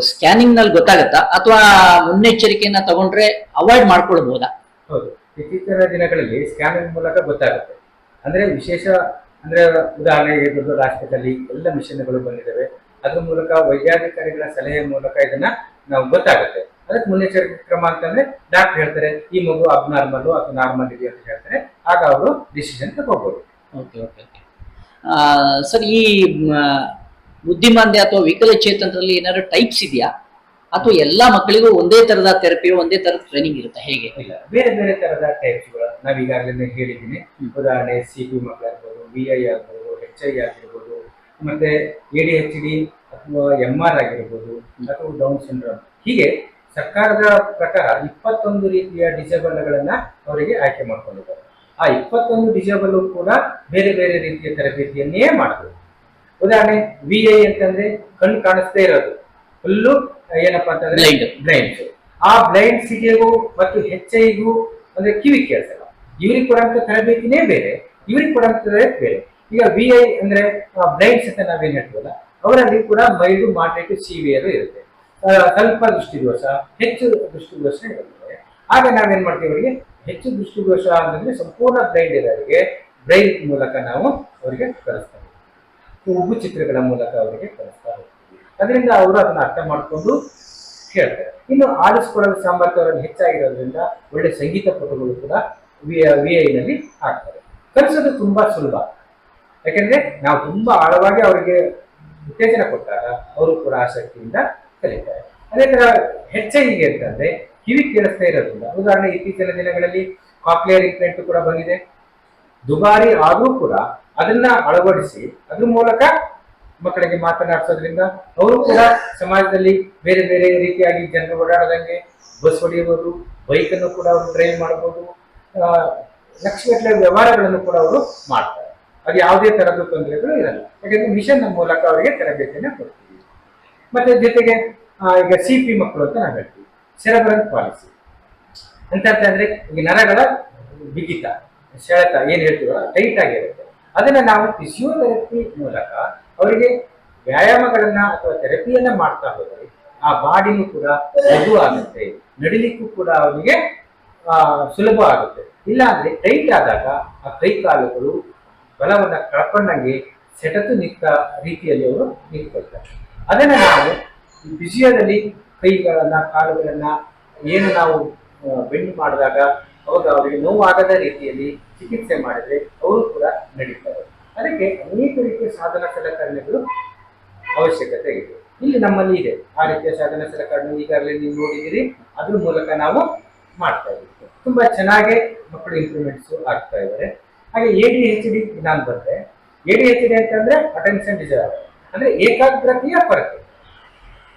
ಸ್ಕ್ಯಾನಿಂಗ್ ನಲ್ಲಿ ಗೊತ್ತಾಗತ್ತಾ ಅಥವಾ ಮುನ್ನೆಚ್ಚರಿಕೆಯನ್ನ ತಗೊಂಡ್ರೆ ಅವಾಯ್ಡ್ ಮಾಡ್ಕೊಳ್ಬಹುದಾ? ಹೌದು, ಇತ್ತೀಚಿನ ದಿನಗಳಲ್ಲಿ ಸ್ಕ್ಯಾನಿಂಗ್ ಮೂಲಕ ಗೊತ್ತಾಗುತ್ತೆ. ಅಂದ್ರೆ ವಿಶೇಷ ಅಂದ್ರೆ ಉದಾಹರಣೆಗೆ ದೊಡ್ಡ ದೊಡ್ಡ ಆಸ್ಪತ್ರೆಯಲ್ಲಿ ಎಲ್ಲ ಮಿಷನ್ಗಳು ಬಂದಿದ್ದಾವೆ. ಅದ್ರ ಮೂಲಕ ವೈದ್ಯಾಧಿಕಾರಿಗಳ ಸಲಹೆ ಮೂಲಕ ಇದನ್ನ ನಾವು ಗೊತ್ತಾಗುತ್ತೆ. ಅದಕ್ಕೆ ಮುನ್ನೆಚ್ಚರಿಕೆ ಕ್ರಮ ಅಂತಂದ್ರೆ ಡಾಕ್ಟರ್ ಹೇಳ್ತಾರೆ ಈ ಮಗು ಅಬ್ನಾರ್ಮಲ್ ಅಥವಾ ನಾರ್ಮಲ್ ಇದೆ ಅಂತ ಹೇಳ್ತಾರೆ. ಆಗ ಅವರು ಡಿಸಿಷನ್ ತಗೋಬಹುದು. ಸರ್, ಈ ಬುದ್ಧಿಮಾಂದ್ಯ ಅಥವಾ ವಿಕಲಚೇತನರಲ್ಲಿ ಏನಾದ್ರು ಟೈಪ್ಸ್ ಇದೆಯಾ ಅಥವಾ ಎಲ್ಲಾ ಮಕ್ಕಳಿಗೂ ಒಂದೇ ತರದ ಥೆರಪಿಯೋ ಒಂದೇ ತರದ ಟ್ರೈನಿಂಗ್ ಇರುತ್ತೆ? ಹೇಗೆ? ಇಲ್ಲ, ಬೇರೆ ಬೇರೆ ತರದ ಟೈಪ್ಸ್ಗಳು ನಾವು ಈಗಾಗಲೇ ಹೇಳಿದ್ದೀನಿ. ಉದಾಹರಣೆ CP ಮಕ್ಕಳಾಗ್ಬೋದು, BI ಆಗ್ಬೋದು, HI ಆಗಿರ್ಬೋದು, ಮತ್ತೆ ADHD ಅಥವಾ MR ಆಗಿರ್ಬೋದು, ಅಥವಾ ಡೌನ್ ಸಿಂಡ್ರೋಮ್. ಹೀಗೆ ಸರ್ಕಾರದ ಪ್ರಕಾರ 21 ರೀತಿಯ ಡಿಸೇಬಲ್ಗಳನ್ನ ಅವರಿಗೆ ಆಯ್ಕೆ ಮಾಡ್ಕೊಂಡಿದ್ದಾರೆ. ಆ 21 ಡಿಸೇಬಲ್ ಕೂಡ ಬೇರೆ ಬೇರೆ ರೀತಿಯ ತರಬೇತಿಯನ್ನೇ ಮಾಡಬಹುದು. ಉದಾಹರಣೆ VI ಅಂತಂದ್ರೆ ಕಣ್ಣು ಕಾಣಿಸ್ದೇ ಇರೋದು, ಫುಲ್ಲು ಏನಪ್ಪಾ ಅಂತಂದ್ರೆ ಬ್ಲೈಂಡ್ಸ್. ಆ ಬ್ಲೈಂಡ್ ಸಿಟಿಗೂ ಮತ್ತು HIಗೂ ಅಂದ್ರೆ ಕಿವಿ ಕೇಳಿಸಲ್ಲ, ಇವ್ರಿಗೆ ಕೊಡಂತ ತರಬೇತಿನೇ ಬೇರೆ, ಇವ್ರಿಗೆ ಕೊಡಂತ ಬೇರೆ. ಈಗ VI ಅಂದ್ರೆ ಬ್ಲೈಂಡ್ಸ್ ಅಂತ ನಾವೇನ್ ಹೇಳ್ತೀವಲ್ಲ, ಅವರಲ್ಲಿ ಕೂಡ ಮೈಲ್ಡ್, ಮಾಡ್ರೇಟ್, ಸಿವಿಯರ್ ಇರುತ್ತೆ. ಸ್ವಲ್ಪ ದೃಷ್ಟಿದೋಷ, ಹೆಚ್ಚು ದೃಷ್ಟಿದೋಷ ಇರುತ್ತೆ. ಆಗ ನಾವೇನ್ ಮಾಡ್ತೀವಿ, ಅವರಿಗೆ ಹೆಚ್ಚು ದೃಷ್ಟಿದೋಷ ಅಂತಂದ್ರೆ ಸಂಪೂರ್ಣ ಬ್ಲೈಂಡ್ ಇರೋರಿಗೆ ಬ್ರೈಲ್ ಮೂಲಕ ನಾವು ಅವರಿಗೆ ಕಲಿಸ್ತಾ ಹೋಗ್ತೀವಿ, ಉಬ್ಬು ಚಿತ್ರಗಳ ಮೂಲಕ ಅವರಿಗೆ ಕಲಿಸ್ತಾ ಹೋಗ್ತೀವಿ. ಅದರಿಂದ ಅವರು ಅದನ್ನ ಅರ್ಥ ಮಾಡಿಕೊಂಡು ಹೇಳ್ತಾರೆ. ಇನ್ನು ಆಲಿಸ್ಕೊಳ್ಳೋ ಸಾಮರ್ಥ್ಯ ಅವರಲ್ಲಿ ಹೆಚ್ಚಾಗಿರೋದ್ರಿಂದ ಒಳ್ಳೆ ಸಂಗೀತ ಪಟುಗಳು ಕೂಡ VI ನಲ್ಲಿ ಆಗ್ತಾರೆ. ಕಲಿಸೋದು ತುಂಬಾ ಸುಲಭ, ಯಾಕಂದ್ರೆ ನಾವು ತುಂಬಾ ಆಳವಾಗಿ ಅವರಿಗೆ ಉತ್ತೇಜನ ಕೊಟ್ಟಾಗ ಅವರು ಕೂಡ ಆಸಕ್ತಿಯಿಂದ ಕಲಿತಾರೆ. ಅದೇ ತರ HIಗೆ ಅಂತಂದ್ರೆ ಕಿವಿ ಕೇಳಿಸ್ತಾ ಇರೋದ್ರಿಂದ, ಉದಾಹರಣೆ ಇತ್ತೀಚಿನ ದಿನಗಳಲ್ಲಿ ಕಾಕ್ಲಿಯರ್ ಇಂಪ್ಲಾಂಟ್ ಕೂಡ ಬಂದಿದೆ. ದುಬಾರಿ ಆದ್ರೂ ಕೂಡ ಅದನ್ನ ಅಳವಡಿಸಿ ಅದ್ರ ಮೂಲಕ ಮಕ್ಕಳಿಗೆ ಮಾತನಾಡಿಸೋದ್ರಿಂದ ಅವರು ಕೂಡ ಸಮಾಜದಲ್ಲಿ ಬೇರೆ ಬೇರೆ ರೀತಿಯಾಗಿ ಜನರು ಓಡಾಡದಂಗೆ ಬಸ್ ಹೊಡೆಯಬಹುದು, ಬೈಕ್ ಅನ್ನು ಕೂಡ ಅವರು ಡ್ರೈವ್ ಮಾಡಬಹುದು, ಲಕ್ಷಗಟ್ಟಲೆ ವ್ಯವಹಾರಗಳನ್ನು ಕೂಡ ಅವರು ಮಾಡ್ತಾರೆ. ಅದು ಯಾವುದೇ ತರಹದ ತೊಂದರೆಗಳು ಇರಲ್ಲ, ಯಾಕಂದ್ರೆ ಮಿಷನ್ ಮೂಲಕ ಅವರಿಗೆ ತರಬೇತಿಯನ್ನು ಕೊಡ್ತೀವಿ. ಮತ್ತೆ ಜೊತೆಗೆ ಈಗ CP ಮಕ್ಕಳು ಅಂತ ನಾವು ಹೇಳ್ತೀವಿ, ಸೆರೆಬ್ರಲ್ ಪಾಲಿಸಿ ಅಂತ ಅಂದ್ರೆ ಈಗ ನರಗಳ ಬಿಗಿತ, ಸೆಳೆತ ಏನ್ ಹೇಳ್ತೀವಲ್ಲ, ಟೈಟ್ ಆಗಿರುತ್ತೆ. ಅದನ್ನ ನಾವು ಫಿಸಿಯೋಥೆರಪಿ ಮೂಲಕ ಅವರಿಗೆ ವ್ಯಾಯಾಮಗಳನ್ನ ಅಥವಾ ಥೆರಪಿಯನ್ನ ಮಾಡ್ತಾ ಹೋದರೆ ಆ ಬಾಡಿನೂ ಕೂಡ ಮೃದು ಆಗುತ್ತೆ, ನಡಿಲಿಕ್ಕೂ ಕೂಡ ಅವರಿಗೆ ಸುಲಭ ಆಗುತ್ತೆ. ಇಲ್ಲ ಅಂದ್ರೆ ಟೈಟ್ ಆದಾಗ ಆ ಕೈ ಕಾಲುಗಳು ಬಲವನ್ನ ಕಳ್ಕೊಂಡಂಗೆ ಸೆಟತು ನಿಂತ ರೀತಿಯಲ್ಲಿ ಅವರು ನಿಂತ್ಕೊಳ್ತಾರೆ. ಅದನ್ನ ನಾವು ಫಿಸಿಯೋದಲ್ಲಿ ಕೈಗಳನ್ನ ಕಾಲುಗಳನ್ನ ಏನು ನಾವು ಬೆಂಡ್ ಮಾಡಿದಾಗ ಅವಾಗ ಅವರಿಗೆ ನೋವಾಗದ ರೀತಿಯಲ್ಲಿ ಚಿಕಿತ್ಸೆ ಮಾಡಿದ್ರೆ ಅವರು ಕೂಡ ನಡೀತಾರೆ. ಅದಕ್ಕೆ ಅನೇಕ ರೀತಿಯ ಸಾಧನ ಸಲಕರಣೆಗಳು ಅವಶ್ಯಕತೆ ಇದೆ. ಇಲ್ಲಿ ನಮ್ಮಲ್ಲಿ ಇದೆ ಆ ರೀತಿಯ ಸಾಧನ ಸಲಕರಣೆ, ಈಗಾಗಲೇ ನೀವು ನೋಡಿದಿರಿ. ಅದ್ರ ಮೂಲಕ ನಾವು ಮಾಡ್ತಾ ಇದ್ದೀವಿ. ತುಂಬಾ ಚೆನ್ನಾಗಿ ಮಕ್ಕಳು ಇಂಪ್ರೂವ್ಮೆಂಟ್ಸ್ ಆಗ್ತಾ ಇದ್ದಾರೆ. ಹಾಗೆ ADHD ನಾನು ಬಂದ್ರೆ, ADHD ಅಂತಂದ್ರೆ ಅಟೆನ್ಷನ್ ಡಿಸಾರ್ಡರ್, ಅಂದ್ರೆ ಏಕಾಗ್ರತೆಯ ಕೊರತೆ,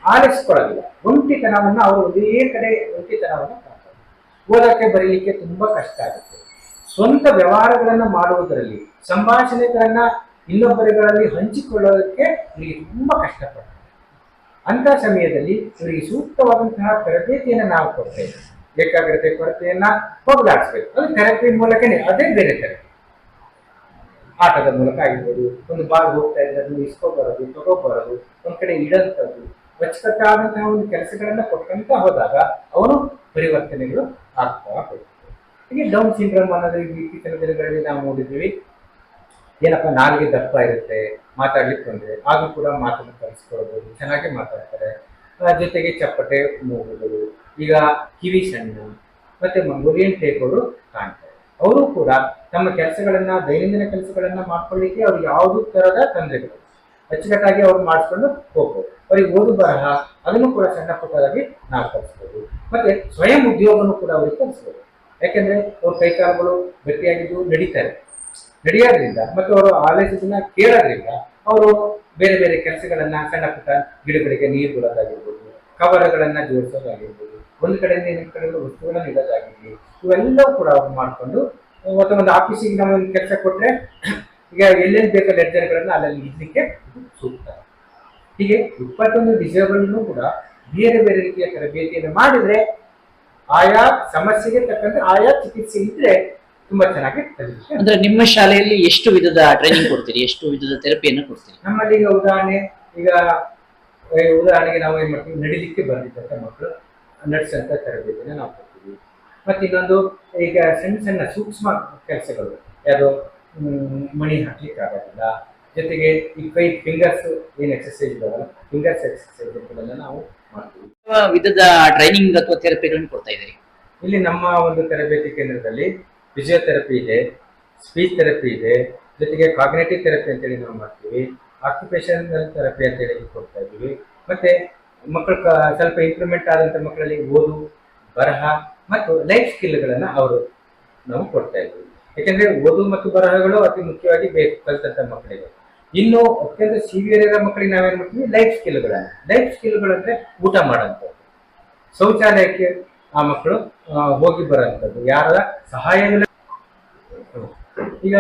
ಆಲಿಸ್ಕೊಳ್ಳೋದಿಲ್ಲ, ಒಂಟಿತನವನ್ನ ಅವರು ಒಂದೇ ಕಡೆ ಒಂಟಿತನವನ್ನ ಕಾಣ್ತಾರೆ. ಓದಕ್ಕೆ ಬರೀಲಿಕ್ಕೆ ತುಂಬಾ ಕಷ್ಟ ಆಗುತ್ತೆ. ಸ್ವಂತ ವ್ಯವಹಾರಗಳನ್ನ ಮಾಡುವುದರಲ್ಲಿ, ಸಂಭಾಷಣೆಗಳನ್ನ ಇನ್ನೊಬ್ಬರುಗಳಲ್ಲಿ ಹಂಚಿಕೊಳ್ಳೋದಕ್ಕೆ ಇವರಿಗೆ ತುಂಬಾ ಕಷ್ಟಪಡ್ತಾರೆ. ಅಂತ ಸಮಯದಲ್ಲಿ ಇವರಿಗೆ ಸೂಕ್ತವಾದಂತಹ ತರಬೇತಿಯನ್ನ ನಾವು ಕೊಡ್ತೇವೆ. ಏಕಾಗ್ರತೆ ಕೊರತೆಯನ್ನ ಹೋಗಲಾಡಿಸ್ಬೇಕು. ಅದು ಥೆರಪಿ ಮೂಲಕನೇ, ಅದೇ ಬೇರೆ ಥೆರಪಿ. ಆಟದ ಮೂಲಕ ಆಗಿರ್ಬೋದು, ಒಂದು ಬಾಲ್ ಹೋಗ್ತಾ ಇದ್ರೆ ಅದನ್ನು ಇಸ್ಕೊಬರೋದು, ತಗೋಬರೋದು, ಒಂದ್ ಕಡೆ ಇಡಂಥದ್ದು, ಅಚ್ಚುಕಟ್ಟಾದಂತಹ ಒಂದು ಕೆಲಸಗಳನ್ನ ಕೊಟ್ಕೊಂತ ಹೋದಾಗ ಅವನು ಪರಿವರ್ತನೆಗಳು ಆಗ್ತಾ ಹೋಗ್ತವೆ. ಹೀಗೆ ಡೌನ್ ಸಿಂಡ್ರೋಮ್ ಅನ್ನೋದು ಇತ್ತೀಚಿನ ದಿನಗಳಲ್ಲಿ ನಾವು ನೋಡಿದ್ದೀವಿ. ಏನಪ್ಪ, ನಾಲಿಗೆ ದಪ್ಪ ಇರುತ್ತೆ, ಮಾತಾಡ್ಲಿಕ್ಕೆ ತೊಂದರೆ, ಆದ್ರೂ ಕೂಡ ಮಾತನ್ನು ಕಲಿಸ್ಕೊಳ್ಬೋದು, ಚೆನ್ನಾಗಿ ಮಾತಾಡ್ತಾರೆ. ಜೊತೆಗೆ ಚಪ್ಪಟೆ ಮೂಗುಗಳು, ಈಗ ಕಿವಿ ಸಣ್ಣ, ಮತ್ತೆ ಮಂಗೋಲಿಯನ್ ಟೇಪ್ಗಳು ಕಾಣ್ತಾರೆ. ಅವರು ಕೂಡ ತಮ್ಮ ಕೆಲಸಗಳನ್ನ ದೈನಂದಿನ ಕೆಲಸಗಳನ್ನ ಮಾಡ್ಕೊಳ್ಳಿಕ್ಕೆ ಅವ್ರಿಗೆ ಯಾವುದೇ ತರಹದ ತೊಂದರೆಗಳು ಅಚ್ಚುಕಟ್ಟಾಗಿ ಅವ್ರು ಮಾಡಿಸ್ಕೊಂಡು ಹೋಗ್ಬೋದು. ಅವ್ರಿಗೆ ಓದು ಬರಹ ಅದನ್ನು ಕೂಡ ಸಣ್ಣ ಪುಟ್ಟದಾಗಿ ನಾವು ಕಲಿಸ್ಬೋದು. ಮತ್ತೆ ಸ್ವಯಂ ಉದ್ಯೋಗನೂ ಕೂಡ ಅವ್ರಿಗೆ ಕಲಿಸ್ಬೋದು. ಯಾಕೆಂದ್ರೆ ಅವ್ರ ಕೈಕಾಲುಗಳು ಗಟ್ಟಿಯಾಗಿದ್ದು ನಡೆಯೋದ್ರಿಂದ ಮತ್ತು ಅವರು ಆಲೋಚನೆ ಕೇಳೋದ್ರಿಂದ ಅವರು ಬೇರೆ ಬೇರೆ ಕೆಲಸಗಳನ್ನ ಸಣ್ಣ ಪುಟ್ಟ ಗಿಡಗಳಿಗೆ ನೀರು ಬಿಡೋದಾಗಿರ್ಬೋದು, ಕವರಗಳನ್ನ ಜೋಡಿಸೋದಾಗಿರ್ಬೋದು, ಒಂದು ಕಡೆಯಿಂದ ಇನ್ನೊಂದು ಕಡೆ ವಸ್ತುಗಳನ್ನ ಇಡೋದಾಗಿರ್ಲಿ, ಇವೆಲ್ಲವೂ ಕೂಡ ಅವ್ರು ಮಾಡಿಕೊಂಡು ಮತ್ತು ಒಂದು ಆಫೀಸಿಗೆ ನಾವು ಒಂದು ಕೆಲಸ ಕೊಟ್ಟರೆ ಈಗ ಎಲ್ಲೆಲ್ಲಿ ಬೇಕಾದ ಲೆಡ್ಜರ್ಗಳನ್ನ ಅಲ್ಲಲ್ಲಿ ಇಡ್ಲಿಕ್ಕೆ ಸೂಕ್ತ. ಹೀಗೆ 21 ವಿಷಯಗಳನ್ನು ಕೂಡ ಬೇರೆ ಬೇರೆ ರೀತಿಯ ತರಬೇತಿಯನ್ನು ಮಾಡಿದ್ರೆ ಆಯಾ ಸಮಸ್ಯೆಗೆ ತಕ್ಕಂತೆ ಆಯಾ ಚಿಕಿತ್ಸೆ ಇದ್ರೆ ತುಂಬಾ ಚೆನ್ನಾಗಿ ಕಲಿಯುತ್ತೆ. ಅಂದ್ರೆ ನಿಮ್ಮ ಶಾಲೆಯಲ್ಲಿ ಎಷ್ಟು ವಿಧದ ಟ್ರೈನಿಂಗ್ ಕೊಡ್ತೀರಿ, ಎಷ್ಟು ವಿಧದ ಥೆರಪಿಯನ್ನು ಕೊಡ್ತೀರಿ? ನಮ್ಮಲ್ಲಿ ಈಗ ಉದಾಹರಣೆಗೆ ನಾವು ಏನ್ ಮಾಡ್ತೀವಿ, ನಡಿಲಿಕ್ಕೆ ಬಂದಿದ್ದಂತ ಮಕ್ಕಳು ನಡೆಸಂತ ತರಬೇತಿನ ನಾವು ಕೊಡ್ತೀವಿ. ಮತ್ತೆ ಇನ್ನೊಂದು ಈಗ ಸಣ್ಣ ಸಣ್ಣ ಸೂಕ್ಷ್ಮ ಕೆಲಸಗಳು, ಯಾವುದು ಮಣಿ ಹಾಕ್ಲಿಕ್ಕೆ ಆಗೋದಿಲ್ಲ, ಜೊತೆಗೆ ಈ ಕೈ ಫಿಂಗರ್ಸ್ ಏನ್ ಎಕ್ಸರ್ಸೈಸ್ ಇದಾವಲ್ಲ, ಫಿಂಗರ್ಸ್ ಎಕ್ಸರ್ಸೈಸ್ ನಾವು ಮಾಡ್ತೀವಿ. ಯಾವ ವಿಧದ ಟ್ರೈನಿಂಗ್ ಅಥವಾ ಥೆರಪಿಗಳನ್ನು ಕೊಡ್ತಾ ಇದ್ದೀರಿ? ಇಲ್ಲಿ ನಮ್ಮ ಒಂದು ತರಬೇತಿ ಕೇಂದ್ರದಲ್ಲಿ ಫಿಸಿಯೋಥೆರಪಿ ಇದೆ, ಸ್ಪೀಚ್ ಥೆರಪಿ ಇದೆ, ಜೊತೆಗೆ ಕಾಗ್ನೇಟಿವ್ ಥೆರಪಿ ಅಂತೇಳಿ ನಾವು ಮಾಡ್ತೀವಿ, ಆಕ್ಯುಪೇಷನಲ್ ಥೆರಪಿ ಅಂತೇಳಿ ಕೊಡ್ತಾ ಇದ್ದೀವಿ. ಮತ್ತೆ ಮಕ್ಕಳು ಸ್ವಲ್ಪ ಇಂಪ್ರೂವ್ಮೆಂಟ್ ಆದಂಥ ಮಕ್ಕಳಲ್ಲಿ ಓದು ಬರಹ ಮತ್ತು ಲೈಫ್ ಸ್ಕಿಲ್ಗಳನ್ನು ನಾವು ಕೊಡ್ತಾ ಇದ್ದೀವಿ. ಯಾಕೆಂದ್ರೆ ಓದು ಮತ್ತು ಬರಹಗಳು ಅತಿ ಮುಖ್ಯವಾಗಿ ಬೇಕು ಕಲಿತಂಥ ಮಕ್ಕಳಿಗೆ. ಇನ್ನು ಅತ್ಯಂತ ಸಿವಿಯರ್ ಇರೋ ಮಕ್ಕಳಿಗೆ ನಾವೇನ್ ಮಾಡ್ತೀವಿ, ಲೈಫ್ ಸ್ಕಿಲ್ಗಳಂದ್ರೆ ಊಟ ಮಾಡೋಂಥದ್ದು, ಶೌಚಾಲಯಕ್ಕೆ ಆ ಮಕ್ಕಳು ಹೋಗಿ ಬರೋಂಥದ್ದು, ಯಾರ ಸಹಾಯವಿಲ್ಲ. ಈಗ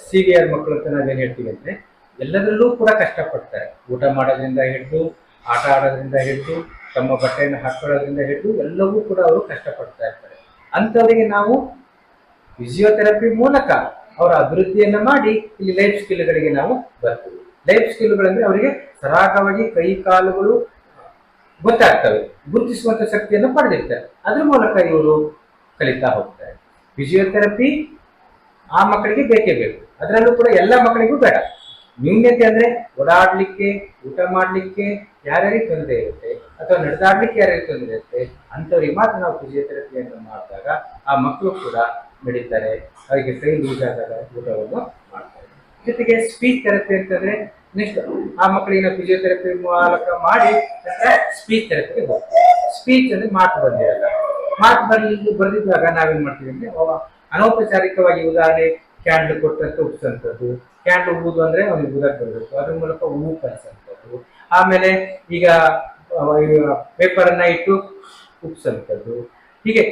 ಸಿವಿಯರ್ ಮಕ್ಕಳು ಅಂತ ನಾವೇನ್ ಹೇಳ್ತೀವಿ ಅಂದ್ರೆ ಎಲ್ಲದರಲ್ಲೂ ಕೂಡ ಕಷ್ಟಪಡ್ತಾರೆ. ಊಟ ಮಾಡೋದ್ರಿಂದ ಹಿಡಿದು, ಆಟ ಆಡೋದ್ರಿಂದ ಹಿಡಿದು, ತಮ್ಮ ಬಟ್ಟೆಯನ್ನು ಹಾಕೊಳ್ಳೋದ್ರಿಂದ ಹಿಡಿದು ಎಲ್ಲವೂ ಕೂಡ ಅವರು ಕಷ್ಟಪಡ್ತಾ ಇರ್ತಾರೆ. ಅಂಥವರಿಗೆ ನಾವು ಫಿಸಿಯೋಥೆರಪಿ ಮೂಲಕ ಅವರ ಅಭಿವೃದ್ಧಿಯನ್ನ ಮಾಡಿ ಇಲ್ಲಿ ಲೈಫ್ ಸ್ಕಿಲ್ಗಳಿಗೆ ನಾವು ಬರ್ತೀವಿ. ಲೈಫ್ ಸ್ಕಿಲ್ಗಳಂದ್ರೆ ಅವರಿಗೆ ಸರಾಗವಾಗಿ ಕೈ ಕಾಲುಗಳು ಗೊತ್ತಾಗ್ತವೆ, ಗುರುತಿಸುವಂತ ಶಕ್ತಿಯನ್ನು ಪಡೆದಿರ್ತಾರೆ. ಅದ್ರ ಮೂಲಕ ಇವರು ಕಲಿತಾ ಹೋಗ್ತಾರೆ. ಫಿಸಿಯೋಥೆರಪಿ ಆ ಮಕ್ಕಳಿಗೆ ಬೇಕೇ ಬೇಕು, ಅದರಲ್ಲೂ ಕೂಡ ಎಲ್ಲ ಮಕ್ಕಳಿಗೂ ಬೇಡ. ನ್ಯೂನ್ಯತೆ ಅಂದ್ರೆ ಓಡಾಡ್ಲಿಕ್ಕೆ, ಊಟ ಮಾಡ್ಲಿಕ್ಕೆ ಯಾರ್ಯಾರಿಗೆ ತೊಂದರೆ ಇರುತ್ತೆ ಅಥವಾ ನಡೆದಾಡ್ಲಿಕ್ಕೆ ಯಾರ್ಯಾರಿಗೆ ತೊಂದರೆ ಇರುತ್ತೆ ಅಂಥವ್ರಿಗೆ ಮಾತ್ರ ನಾವು ಫಿಸಿಯೋಥೆರಪಿಯನ್ನು ಮಾಡಿದಾಗ ಆ ಮಕ್ಕಳು ಕೂಡ ನಡೀತಾರೆ, ಅವರಿಗೆ ಕೈ ಲೂಸ್ ಆದಾಗ ಊಟವನ್ನು ಮಾಡ್ತಾರೆ. ಜೊತೆಗೆ ಸ್ಪೀಚ್ ಥೆರಪಿ ಅಂತಂದ್ರೆ ನೆಕ್ಸ್ಟ್ ಆ ಮಕ್ಕಳಿಗೆ ನಾವು ಫಿಸಿಯೋಥೆರಪಿ ಮೂಲಕ ಮಾಡಿ ಸ್ಪೀಚ್ ಥೆರಪಿಗೆ ಹೋಗ್ತೀವಿ. ಸ್ಪೀಚ್ ಅಂದ್ರೆ ಮಾತು ಬಂದಿರಲ್ಲ, ಮಾತು ಬರ್ದಿದ್ದಾಗ ನಾವೇನ್ ಮಾಡ್ತೀವಿ ಅಂದ್ರೆ ಅನೌಪಚಾರಿಕವಾಗಿ ಉದಾಹರಣೆ ಕ್ಯಾಂಡ್ಲ್ ಕೊಟ್ಟಂತ ಉಪ್ಸಂಥದ್ದು, ಕ್ಯಾಂಡ್ಲ್ ಊದು ಅಂದ್ರೆ ಅವ್ನಿಗೆ ಊದಕ್ಕೆ ಬರಬೇಕು, ಅದ್ರ ಮೂಲಕ ಹೂ ಕಲಿಸಂಥದ್ದು, ಆಮೇಲೆ ಈಗ ಪೇಪರ್ ಅನ್ನ ಇಟ್ಟು ಉಪ್ಸಂಥದ್ದು, ಹೀಗೆ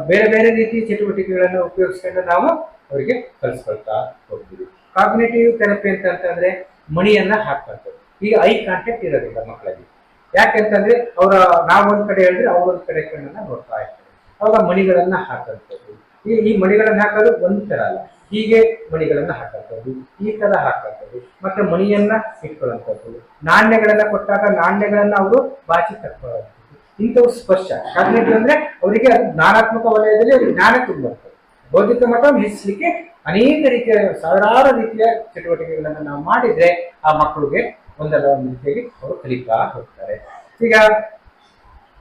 ಬೇರೆ ಬೇರೆ ರೀತಿ ಚಟುವಟಿಕೆಗಳನ್ನು ಉಪಯೋಗಿಸ್ಕೊಂಡು ನಾವು ಅವರಿಗೆ ಕಲಿಸ್ಕೊಳ್ತಾ ಹೋಗ್ತೀವಿ. ಕಾಗ್ನೇಟಿವ್ ಥೆರಪಿ ಅಂತಂದ್ರೆ ಮಣಿಯನ್ನ ಹಾಕಂಥದ್ದು. ಈಗ ಐ ಕಾಂಟ್ಯಾಕ್ಟ್ ಇರೋದಿಲ್ಲ ಮಕ್ಕಳಲ್ಲಿ, ಯಾಕೆಂತಂದ್ರೆ ನಾವು ಒಂದ್ ಕಡೆ ಹೇಳಿದ್ರೆ ಅವ್ರೊಂದ್ ಕಡೆ ಕಣ್ಣನ್ನ ನೋಡ್ತಾ ಇರ್ತಾರೆ. ಅವಾಗ ಮಣಿಗಳನ್ನ ಹಾಕಂಥದ್ದು. ಈ ಮಣಿಗಳನ್ನ ಹಾಕೋದು ಒಂದ್ ತರ ಅಲ್ಲ, ಹೀಗೆ ಮಣಿಗಳನ್ನ ಹಾಕಂಥದ್ದು, ಈ ತರ ಹಾಕಂಥದ್ದು, ಮತ್ತೆ ಮಣಿಯನ್ನ ಇಟ್ಕೊಳ್ಳುವಂಥದ್ದು, ನಾಣ್ಯಗಳನ್ನ ಕೊಟ್ಟಾಗ ನಾಣ್ಯಗಳನ್ನ ಅವರು ಬಾಚಿ ತಕ್ಕೊಳ್ಳುವಂಥದ್ದು. ಇಂಥವು ಸ್ಪರ್ಶ ಕಾಗ್ನೇಟಿವ್ ಅಂದ್ರೆ ಅವರಿಗೆ ಜ್ಞಾನಾತ್ಮಕ ವಲಯದಲ್ಲಿ ಜ್ಞಾನ ತುಂಬುವಂಥದ್ದು. ಬೌದ್ಧಿಕ ಮಟ್ಟವನ್ನು ಹೆಚ್ಚಿಸಲಿಕ್ಕೆ ಅನೇಕ ರೀತಿಯ ಸಾವಿರಾರು ರೀತಿಯ ಚಟುವಟಿಕೆಗಳನ್ನ ನಾವು ಮಾಡಿದ್ರೆ ಆ ಮಕ್ಕಳಿಗೆ ಒಂದಲ್ಲ ಒಂದು ರೀತಿಯಾಗಿ ಅವರು ಕಲಿತಾ ಹೋಗ್ತಾರೆ. ಈಗ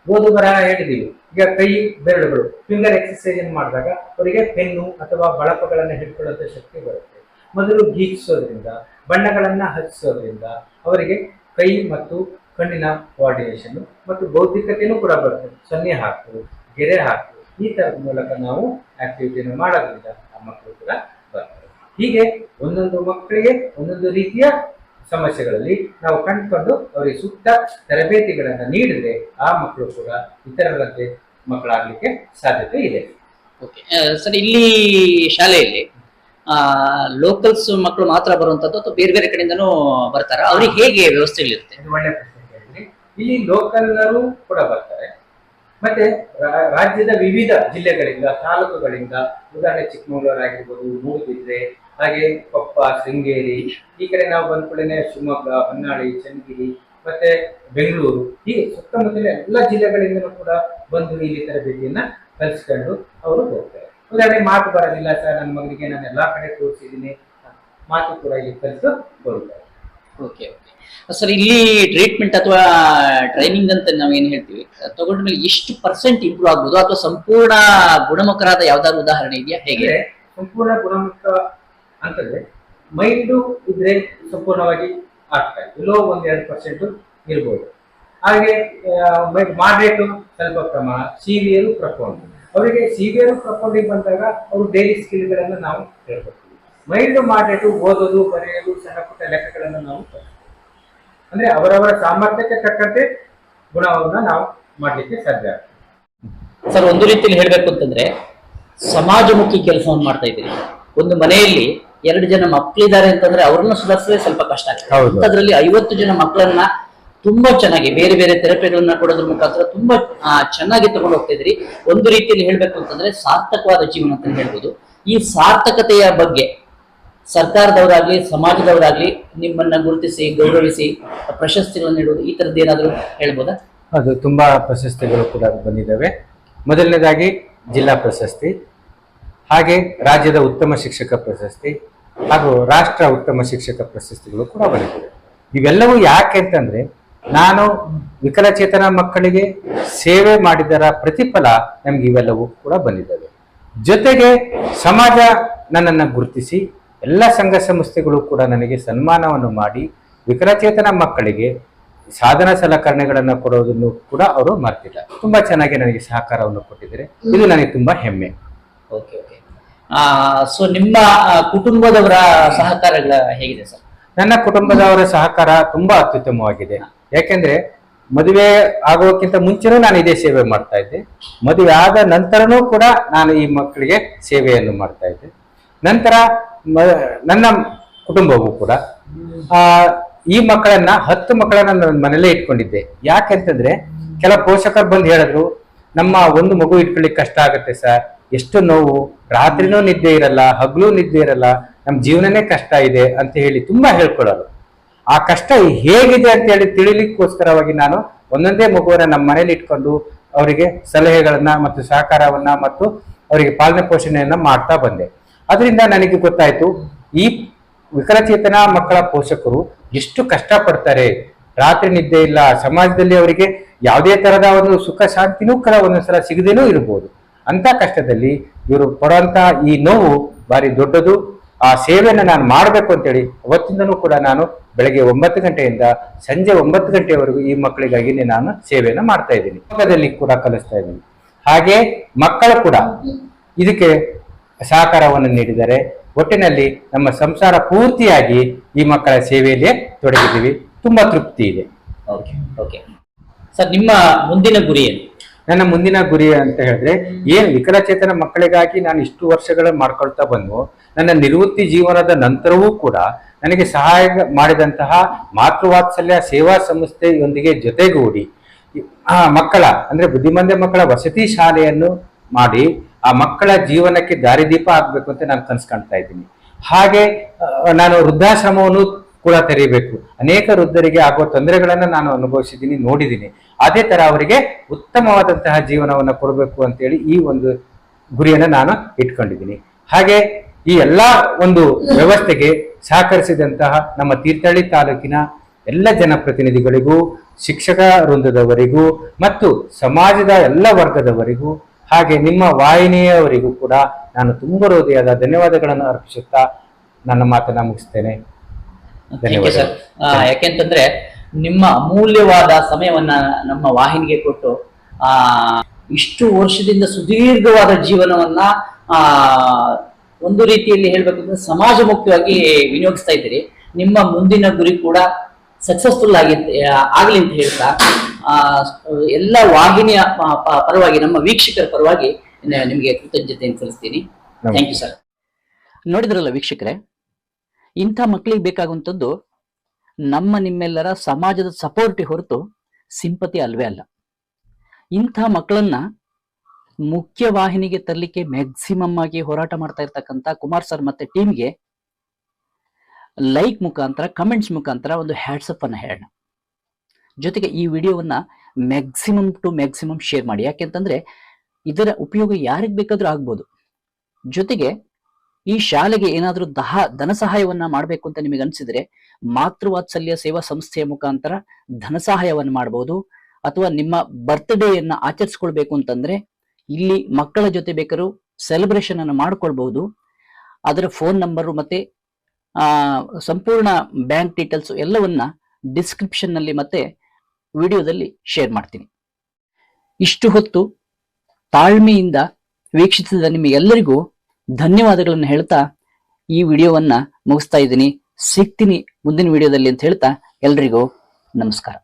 ಓದು ಬರಹ ಹೇಳಿದೀವಿ. ಈಗ ಕೈ ಬೆರಳುಗಳು ಫಿಂಗರ್ ಎಕ್ಸರ್ಸೈಸ್ ಮಾಡಿದಾಗ ಅವರಿಗೆ ಪೆನ್ನು ಅಥವಾ ಬಳಪಗಳನ್ನ ಹಿಡ್ಕೊಳ್ಳುವಂತ ಶಕ್ತಿ ಬರುತ್ತೆ. ಮೊದಲು ಗೀಚಿಸೋದ್ರಿಂದ, ಬಣ್ಣಗಳನ್ನ ಹಚ್ಚಿಸೋದ್ರಿಂದ ಅವರಿಗೆ ಕೈ ಮತ್ತು ಕಣ್ಣಿನ ಕೋಆರ್ಡಿನೇಷನ್ ಮತ್ತು ಬೌದ್ಧಿಕತೆಯೂ ಕೂಡ ಬರುತ್ತೆ. ಸೊನ್ನೆ ಹಾಕು, ಗೆರೆ ಹಾಕು, ಈ ತರದ ಮೂಲಕ ನಾವು ಆಕ್ಟಿವಿಟಿಯನ್ನು ಮಾಡೋದ್ರಿಂದ ಆ ಮಕ್ಕಳು ಕೂಡ ಬರ್ತಾರೆ. ಹೀಗೆ ಒಂದೊಂದು ಮಕ್ಕಳಿಗೆ ಒಂದೊಂದು ರೀತಿಯ ಸಮಸ್ಯೆಗಳಲ್ಲಿ ನಾವು ಕಂಡುಕೊಂಡು ಅವರಿಗೆ ಸೂಕ್ತ ತರಬೇತಿಗಳನ್ನು ನೀಡಿದ್ರೆ ಆ ಮಕ್ಕಳು ಕೂಡ ಇತರರಂತೆ ಮಕ್ಕಳಾಗ್ಲಿಕ್ಕೆ ಸಾಧ್ಯತೆ ಇದೆ. ಓಕೆ ಸರ್, ಇಲ್ಲಿ ಶಾಲೆಯಲ್ಲಿ ಲೋಕಲ್ಸ್ ಮಕ್ಕಳು ಮಾತ್ರ ಬರುವಂತದ್ದು ಅಥವಾ ಬೇರೆ ಬೇರೆ ಕಡೆಯಿಂದನೂ ಬರ್ತಾರ? ಅವ್ರಿಗೆ ಹೇಗೆ ವ್ಯವಸ್ಥೆಗಳಿರುತ್ತೆ? ಒಳ್ಳೆ ಪ್ರಶ್ನೆ ಕೇಳಿದ್ರಿ. ಇಲ್ಲಿ ಲೋಕಲ್ನರು ಕೂಡ ಬರ್ತಾರೆ, ಮತ್ತೆ ರಾಜ್ಯದ ವಿವಿಧ ಜಿಲ್ಲೆಗಳಿಂದ, ತಾಲೂಕುಗಳಿಂದ, ಉದಾಹರಣೆ ಚಿಕ್ಕಮಗಳೂರು ಆಗಿರ್ಬೋದು, ಮೂಡುಬಿದ್ರೆ, ಹಾಗೆ ಕೊಪ್ಪ, ಶೃಂಗೇರಿ, ಈ ಕಡೆ ನಾವು ಬಂದ್ಕೊಳ್ಳೇನೆ ಶಿವಮೊಗ್ಗ, ಹೊನ್ನಾಳಿ, ಚನ್ನಗಿರಿ, ಮತ್ತೆ ಬೆಂಗಳೂರು, ಹೀಗೆ ಸುತ್ತಮುತ್ತಲ ಎಲ್ಲ ಜಿಲ್ಲೆಗಳಿಂದಲೂ ಕೂಡ ಬಂದು ಇಲ್ಲಿ ತರಬೇತಿಯನ್ನ ಕಲಿಸ್ಕೊಂಡು ಅವರು ಹೋಗ್ತಾರೆ. ಉದಾಹರಣೆ ಮಾತು ಬರೋದಿಲ್ಲ ಸರ್, ನನ್ನ ಮಗನಿಗೆ ನಾನು ಎಲ್ಲಾ ಕಡೆ ತೋರಿಸಿದ್ದೀನಿ, ಮಾತು ಕೂಡ ಇಲ್ಲಿ ಕಲಿತು ಬರುತ್ತಾರೆ. ಓಕೆ ಓಕೆ ಸರ್, ಇಲ್ಲಿ ಟ್ರೀಟ್ಮೆಂಟ್ ಅಥವಾ ಟ್ರೈನಿಂಗ್ ಅಂತ ನಾವು ಏನ್ ಹೇಳ್ತೀವಿ, ತಗೊಂಡ್ಮೇಲೆ ಎಷ್ಟು % ಇಂಪ್ರೂವ್ ಆಗ್ಬೋದು ಅಥವಾ ಸಂಪೂರ್ಣ ಗುಣಮುಖರಾದ ಯಾವ್ದಾದ್ರು ಉದಾಹರಣೆ ಇದೆಯಾ? ಹೇಗೆ ಸಂಪೂರ್ಣ ಗುಣಮುಖ ಅಂತಂದ್ರೆ ಮೈಲ್ಡು ಇದ್ರೆ ಸಂಪೂರ್ಣವಾಗಿ ಆಗ್ತಾ ಇದೆ, ಎಲ್ಲೋ 1-2% ಇರ್ಬೋದು. ಹಾಗೆ ಮಾಡ್ರೇಟು ಸ್ವಲ್ಪ ಪ್ರಮಾಣ, ಸಿವಿಯರು ಪ್ರಪೌಂಡ್. ಅವರಿಗೆ ಸಿವಿಯರು ಪ್ರಪೌಂಡಿಗೆ ಬಂದಾಗ ಅವರು ಡೈಲಿ ಸ್ಕಿಲ್ಗಳನ್ನು ನಾವು ಹೇಳ್ಕೊಡ್ತೀವಿ. ಮೈಲ್ಡು ಮಾಡ್ರೇಟು ಓದೋದು, ಬರೆಯೋದು, ಸಣ್ಣ ಪುಟ್ಟ ಲೆಕ್ಕಗಳನ್ನು ನಾವು ಅಂದ್ರೆ ಅವರವರ ಸಾಮರ್ಥ್ಯಕ್ಕೆ ತಕ್ಕಂತೆ ಗುಣವನ್ನ ನಾವು ಮಾಡ್ಲಿಕ್ಕೆ ಸಾಧ್ಯ ಆಗ್ತದೆ. ಸರ್, ಒಂದು ರೀತಿಯಲ್ಲಿ ಹೇಳ್ಬೇಕು ಅಂತಂದ್ರೆ ಸಮಾಜಮುಖಿ ಕೆಲಸವನ್ನು ಮಾಡ್ತಾ ಇದ್ದೀರಿ. ಒಂದು ಮನೆಯಲ್ಲಿ 2 ಜನ ಮಕ್ಕಳಿದ್ದಾರೆ ಅಂತಂದ್ರೆ ಅವ್ರನ್ನ ಸುಧಾರಿಸಲೇ ಸ್ವಲ್ಪ ಕಷ್ಟ ಆಗ್ತದೆ. ಹೌದು. ಅದರಲ್ಲಿ 50 ಜನ ಮಕ್ಕಳನ್ನ ತುಂಬಾ ಚೆನ್ನಾಗಿ ಬೇರೆ ಬೇರೆ ಥೆರಪಿಗಳನ್ನ ಕೊಡೋದ್ರ ಮುಖಾಂತರ ತುಂಬಾ ಚೆನ್ನಾಗಿ ತಗೊಂಡು ಹೋಗ್ತಾ ಇದ್ರಿ. ಒಂದು ರೀತಿಯಲ್ಲಿ ಹೇಳ್ಬೇಕು ಅಂತಂದ್ರೆ ಸಾರ್ಥಕವಾದ ಜೀವನ ಅಂತ ಹೇಳ್ಬೋದು. ಈ ಸಾರ್ಥಕತೆಯ ಬಗ್ಗೆ ಸರ್ಕಾರದವರಾಗ್ಲಿ ಸಮಾಜದವರಾಗ್ಲಿ ನಿಮ್ಮನ್ನ ಗುರುತಿಸಿ ಗೌರವಿಸಿ ಪ್ರಶಸ್ತಿಗಳನ್ನು ನೀಡುವುದು, ಈ ತರದ್ದು ಏನಾದ್ರು ಹೇಳ್ಬೋದಾ? ಅದು ತುಂಬಾ ಪ್ರಶಸ್ತಿಗಳು ಕೂಡ ಬಂದಿದ್ದಾವೆ. ಮೊದಲನೇದಾಗಿ ಜಿಲ್ಲಾ ಪ್ರಶಸ್ತಿ, ಹಾಗೆ ರಾಜ್ಯದ ಉತ್ತಮ ಶಿಕ್ಷಕ ಪ್ರಶಸ್ತಿ ಹಾಗೂ ರಾಷ್ಟ್ರ ಉತ್ತಮ ಶಿಕ್ಷಕ ಪ್ರಶಸ್ತಿಗಳು ಕೂಡ ಬಂದಿವೆ. ಇವೆಲ್ಲವೂ ಯಾಕೆ ಅಂತಂದ್ರೆ ನಾನು ವಿಕಲಚೇತನ ಮಕ್ಕಳಿಗೆ ಸೇವೆ ಮಾಡಿದರ ಪ್ರತಿಫಲ ನಮ್ಗೆ ಇವೆಲ್ಲವೂ ಕೂಡ ಬಂದಿದ್ದಾವೆ. ಜೊತೆಗೆ ಸಮಾಜ ನನ್ನನ್ನು ಗುರುತಿಸಿ ಎಲ್ಲ ಸಂಘ ಸಂಸ್ಥೆಗಳು ಕೂಡ ನನಗೆ ಸನ್ಮಾನವನ್ನು ಮಾಡಿ ವಿಕಲಚೇತನ ಮಕ್ಕಳಿಗೆ ಸಾಧನ ಸಲಕರಣೆಗಳನ್ನು ಕೊಡೋದನ್ನು ಕೂಡ ಅವರು ಮರ್ತಿಲ್ಲ. ತುಂಬಾ ಚೆನ್ನಾಗಿ ನನಗೆ ಸಹಕಾರವನ್ನು ಕೊಟ್ಟಿದ್ದಾರೆ. ಇದು ನನಗೆ ತುಂಬಾ ಹೆಮ್ಮೆ. Okay okay. ಸೊ ನಿಮ್ಮ ಕುಟುಂಬದವರ ಸಹಕಾರಗಳ ಹೇಗಿದೆ ಸರ್? ನನ್ನ ಕುಟುಂಬದವರ ಸಹಕಾರ ತುಂಬಾ ಅತ್ಯುತ್ತಮವಾಗಿದೆ. ಯಾಕೆಂದ್ರೆ ಮದುವೆ ಆಗೋಕ್ಕಿಂತ ಮುಂಚೆನೂ ನಾನು ಇದೇ ಸೇವೆ ಮಾಡ್ತಾ ಇದ್ದೆ. ಮದುವೆ ಆದ ನಂತರನೂ ಕೂಡ ನಾನು ಈ ಮಕ್ಕಳಿಗೆ ಸೇವೆಯನ್ನು ಮಾಡ್ತಾ ಇದ್ದೆ. ನಂತರ ನನ್ನ ಕುಟುಂಬವು ಕೂಡ ಈ ಮಕ್ಕಳನ್ನ 10 ಮಕ್ಕಳನ್ನ ನನ್ನ ಮನೇಲೇ ಇಟ್ಕೊಂಡಿದ್ದೆ. ಯಾಕೆಂತಂದ್ರೆ ಕೆಲ ಪೋಷಕರು ಬಂದು ಹೇಳಿದ್ರು, ನಮ್ಮ ಒಂದು ಮಗು ಇಟ್ಕೊಳ್ಳಿಕ್ಕೆ ಕಷ್ಟ ಆಗುತ್ತೆ ಸರ್, ಎಷ್ಟು ನೋವು, ರಾತ್ರಿನೂ ನಿದ್ದೆ ಇರಲ್ಲ, ಹಗಲು ನಿದ್ದೆ ಇರಲ್ಲ, ನಮ್ಮ ಜೀವನನೇ ಕಷ್ಟ ಇದೆ ಅಂತ ಹೇಳಿ ತುಂಬಾ ಹೇಳ್ಕೊಳ್ಳೋರು. ಆ ಕಷ್ಟ ಹೇಗಿದೆ ಅಂತ ಹೇಳಿ ತಿಳಿಲಿಕ್ಕೋಸ್ಕರವಾಗಿ ನಾನು ಒಂದೊಂದೇ ಮಗುವನ್ನ ನಮ್ಮ ಮನೇಲಿ ಇಟ್ಕೊಂಡು ಅವರಿಗೆ ಸಲಹೆಗಳನ್ನ ಮತ್ತು ಸಹಕಾರವನ್ನ ಮತ್ತು ಅವರಿಗೆ ಪಾಲನೆ ಪೋಷಣೆಯನ್ನ ಮಾಡ್ತಾ ಬಂದೆ. ಅದರಿಂದ ನನಗೆ ಗೊತ್ತಾಯ್ತು ಈ ವಿಕಲಚೇತನ ಮಕ್ಕಳ ಪೋಷಕರು ಎಷ್ಟು ಕಷ್ಟ ಪಡ್ತಾರೆ. ರಾತ್ರಿ ನಿದ್ದೆ ಇಲ್ಲ, ಸಮಾಜದಲ್ಲಿ ಅವರಿಗೆ ಯಾವುದೇ ತರಹದ ಒಂದು ಸುಖ ಶಾಂತಿನೂ ಕೂಡ ಒಂದೊಂದ್ಸಲ ಸಿಗದೇನೂ ಇರ್ಬೋದು. ಅಂತ ಕಷ್ಟದಲ್ಲಿ ಇವರು ಪಡುವಂತ ಈ ನೋವು ಬಾರಿ ದೊಡ್ಡದು. ಆ ಸೇವೆಯನ್ನು ನಾನು ಮಾಡಬೇಕು ಅಂತೇಳಿ ಅವತ್ತಿಂದನೂ ಕೂಡ ನಾನು ಬೆಳಗ್ಗೆ 9 ಗಂಟೆಯಿಂದ ಸಂಜೆ 9 ಗಂಟೆಯವರೆಗೂ ಈ ಮಕ್ಕಳಿಗಾಗಿ ನಾನು ಸೇವೆಯನ್ನು ಮಾಡ್ತಾ ಇದ್ದೀನಿ. ಯೋಗದಲ್ಲಿ ಕೂಡ ಕಲಿಸ್ತಾ ಇದ್ದೀನಿ. ಹಾಗೆ ಮಕ್ಕಳು ಕೂಡ ಇದಕ್ಕೆ ಸಹಕಾರವನ್ನು ನೀಡಿದ್ದಾರೆ. ಒಟ್ಟಿನಲ್ಲಿ ನಮ್ಮ ಸಂಸಾರ ಪೂರ್ತಿಯಾಗಿ ಈ ಮಕ್ಕಳ ಸೇವೆಯಲ್ಲೇ ತೊಡಗಿದ್ದೀವಿ. ತುಂಬಾ ತೃಪ್ತಿ ಇದೆ. ಓಕೆ ಓಕೆ ಸರ್, ನಿಮ್ಮ ಮುಂದಿನ ಗುರಿ ಏನು? ನನ್ನ ಮುಂದಿನ ಗುರಿ ಅಂತ ಹೇಳಿದ್ರೆ ಏನ್ ವಿಕಲಚೇತನ ಮಕ್ಕಳಿಗಾಗಿ ನಾನು ಇಷ್ಟು ವರ್ಷಗಳ ಮಾಡ್ಕೊಳ್ತಾ ಬಂದು ನನ್ನ ನಿವೃತ್ತಿ ಜೀವನದ ನಂತರವೂ ಕೂಡ ನನಗೆ ಸಹಾಯ ಮಾಡಿದಂತಹ ಮಾತೃವಾತ್ಸಲ್ಯ ಸೇವಾ ಸಂಸ್ಥೆಯೊಂದಿಗೆ ಜೊತೆಗೂಡಿ ಮಕ್ಕಳ ಅಂದ್ರೆ ಬುದ್ಧಿಮಾಂದ್ಯ ಮಕ್ಕಳ ವಸತಿ ಶಾಲೆಯನ್ನು ಮಾಡಿ ಆ ಮಕ್ಕಳ ಜೀವನಕ್ಕೆ ದಾರಿದೀಪ ಆಗ್ಬೇಕು ಅಂತ ನಾನು ಕನಸು ಕಾಣ್ತಾ ಇದ್ದೀನಿ. ಹಾಗೆ ನಾನು ವೃದ್ಧಾಶ್ರಮವನ್ನು ಕೂಡ ತೆರೀಬೇಕು. ಅನೇಕ ವೃದ್ಧರಿಗೆ ಆಗುವ ತೊಂದರೆಗಳನ್ನ ನಾನು ಅನುಭವಿಸಿದ್ದೀನಿ, ನೋಡಿದ್ದೀನಿ. ಅದೇ ತರ ಅವರಿಗೆ ಉತ್ತಮವಾದಂತಹ ಜೀವನವನ್ನು ಕೊಡಬೇಕು ಅಂತೇಳಿ ಈ ಒಂದು ಗುರಿಯನ್ನು ನಾನು ಇಟ್ಕೊಂಡಿದ್ದೀನಿ. ಹಾಗೆ ಈ ಎಲ್ಲಾ ಒಂದು ವ್ಯವಸ್ಥೆಗೆ ಸಹಕರಿಸಿದಂತಹ ನಮ್ಮ ತೀರ್ಥಹಳ್ಳಿ ತಾಲೂಕಿನ ಎಲ್ಲ ಜನಪ್ರತಿನಿಧಿಗಳಿಗೂ, ಶಿಕ್ಷಕ ವೃಂದದವರಿಗೂ ಮತ್ತು ಸಮಾಜದ ಎಲ್ಲ ವರ್ಗದವರಿಗೂ ಹಾಗೆ ನಿಮ್ಮ ವಾಹಿನಿಯವರಿಗೂ ಕೂಡ ನಾನು ತುಂಬ ಹೃದಯದ ಧನ್ಯವಾದಗಳನ್ನು ಅರ್ಪಿಸುತ್ತಾ ನನ್ನ ಮಾತನ್ನ ಮುಗಿಸ್ತೇನೆ. ಸರ್, ಯಾಕೆಂತಂದ್ರೆ ನಿಮ್ಮ ಅಮೂಲ್ಯವಾದ ಸಮಯವನ್ನ ನಮ್ಮ ವಾಹಿನಿಗೆ ಕೊಟ್ಟು ಇಷ್ಟು ವರ್ಷದಿಂದ ಸುದೀರ್ಘವಾದ ಜೀವನವನ್ನ ಒಂದು ರೀತಿಯಲ್ಲಿ ಹೇಳ್ಬೇಕಂದ್ರೆ ಸಮಾಜಮುಖಿಯಾಗಿ ವಿನಿಯೋಗಿಸ್ತಾ ಇದ್ದೀರಿ. ನಿಮ್ಮ ಮುಂದಿನ ಗುರಿ ಕೂಡ ಸಕ್ಸಸ್ಫುಲ್ ಆಗ್ಲಿ ಅಂತ ಹೇಳ್ತಾ ಎಲ್ಲ ವಾಹಿನಿಯ ಪರವಾಗಿ ನಮ್ಮ ವೀಕ್ಷಕರ ಪರವಾಗಿ ನಿಮಗೆ ಕೃತಜ್ಞತೆಯನ್ನು ಸಲ್ಲಿಸ್ತೀನಿ. Thank you sir. ನೋಡಿದ್ರಲ್ಲ ವೀಕ್ಷಕರೇ, ಇಂಥ ಮಕ್ಕಳಿಗೆ ಬೇಕಾಗುವಂಥದ್ದು ನಿಮ್ಮೆಲ್ಲರ ಸಮಾಜದ ಸಪೋರ್ಟಿ ಹೊರತು ಸಿಂಪತಿ ಅಲ್ವೇ ಅಲ್ಲ. ಇಂಥ ಮಕ್ಕಳನ್ನ ಮುಖ್ಯ ವಾಹಿನಿಗೆ ತರಲಿಕ್ಕೆ ಮ್ಯಾಕ್ಸಿಮಮ್ ಆಗಿ ಹೋರಾಟ ಮಾಡ್ತಾ ಇರ್ತಕ್ಕಂಥ ಕುಮಾರ್ ಸರ್ ಮತ್ತೆ ಟೀಮ್ಗೆ ಲೈಕ್ ಮುಖಾಂತರ, ಕಮೆಂಟ್ಸ್ ಮುಖಾಂತರ ಒಂದು ಹ್ಯಾಟ್ಸಪ್ ಅನ್ನ ಹೇಳೋಣ. ಜೊತೆಗೆ ಈ ವಿಡಿಯೋವನ್ನ ಮ್ಯಾಕ್ಸಿಮಮ್ ಟು ಮ್ಯಾಕ್ಸಿಮಮ್ ಶೇರ್ ಮಾಡಿ. ಯಾಕೆಂತಂದ್ರೆ ಇದರ ಉಪಯೋಗ ಯಾರಿಗೆ ಬೇಕಾದ್ರೂ ಆಗ್ಬೋದು. ಜೊತೆಗೆ ಈ ಶಾಲೆಗೆ ಏನಾದ್ರೂ ಧನ ಸಹಾಯವನ್ನ ಮಾಡಬೇಕು ಅಂತ ನಿಮಗೆ ಅನ್ಸಿದ್ರೆ ಮಾತೃವಾತ್ಸಲ್ಯ ಸೇವಾ ಸಂಸ್ಥೆಯ ಮುಖಾಂತರ ಧನ ಸಹಾಯವನ್ನು ಮಾಡಬಹುದು. ಅಥವಾ ನಿಮ್ಮ ಬರ್ತ್ಡೇಯನ್ನ ಆಚರಿಸ್ಕೊಳ್ಬೇಕು ಅಂತಂದ್ರೆ ಇಲ್ಲಿ ಮಕ್ಕಳ ಜೊತೆ ಬೇಕಾದ್ರೂ ಸೆಲೆಬ್ರೇಷನ್ ಅನ್ನು ಮಾಡ್ಕೊಳ್ಬಹುದು. ಅದರ ಫೋನ್ ನಂಬರು ಮತ್ತೆ ಸಂಪೂರ್ಣ ಬ್ಯಾಂಕ್ ಡೀಟೇಲ್ಸ್ ಎಲ್ಲವನ್ನ ಡಿಸ್ಕ್ರಿಪ್ಷನ್ ನಲ್ಲಿ ಮತ್ತೆ ವಿಡಿಯೋದಲ್ಲಿ ಶೇರ್ ಮಾಡ್ತೀನಿ. ಇಷ್ಟು ಹೊತ್ತು ತಾಳ್ಮೆಯಿಂದ ವೀಕ್ಷಿಸಿದ ನಿಮಗೆಲ್ಲರಿಗೂ ಧನ್ಯವಾದಗಳನ್ನು ಹೇಳ್ತಾ ಈ ವಿಡಿಯೋವನ್ನ ಮುಗಿಸ್ತಾ ಇದ್ದೀನಿ. ಸಿಗ್ತೀನಿ ಮುಂದಿನ ವಿಡಿಯೋದಲ್ಲಿ ಅಂತ ಹೇಳ್ತಾ ಎಲ್ರಿಗೂ ನಮಸ್ಕಾರ.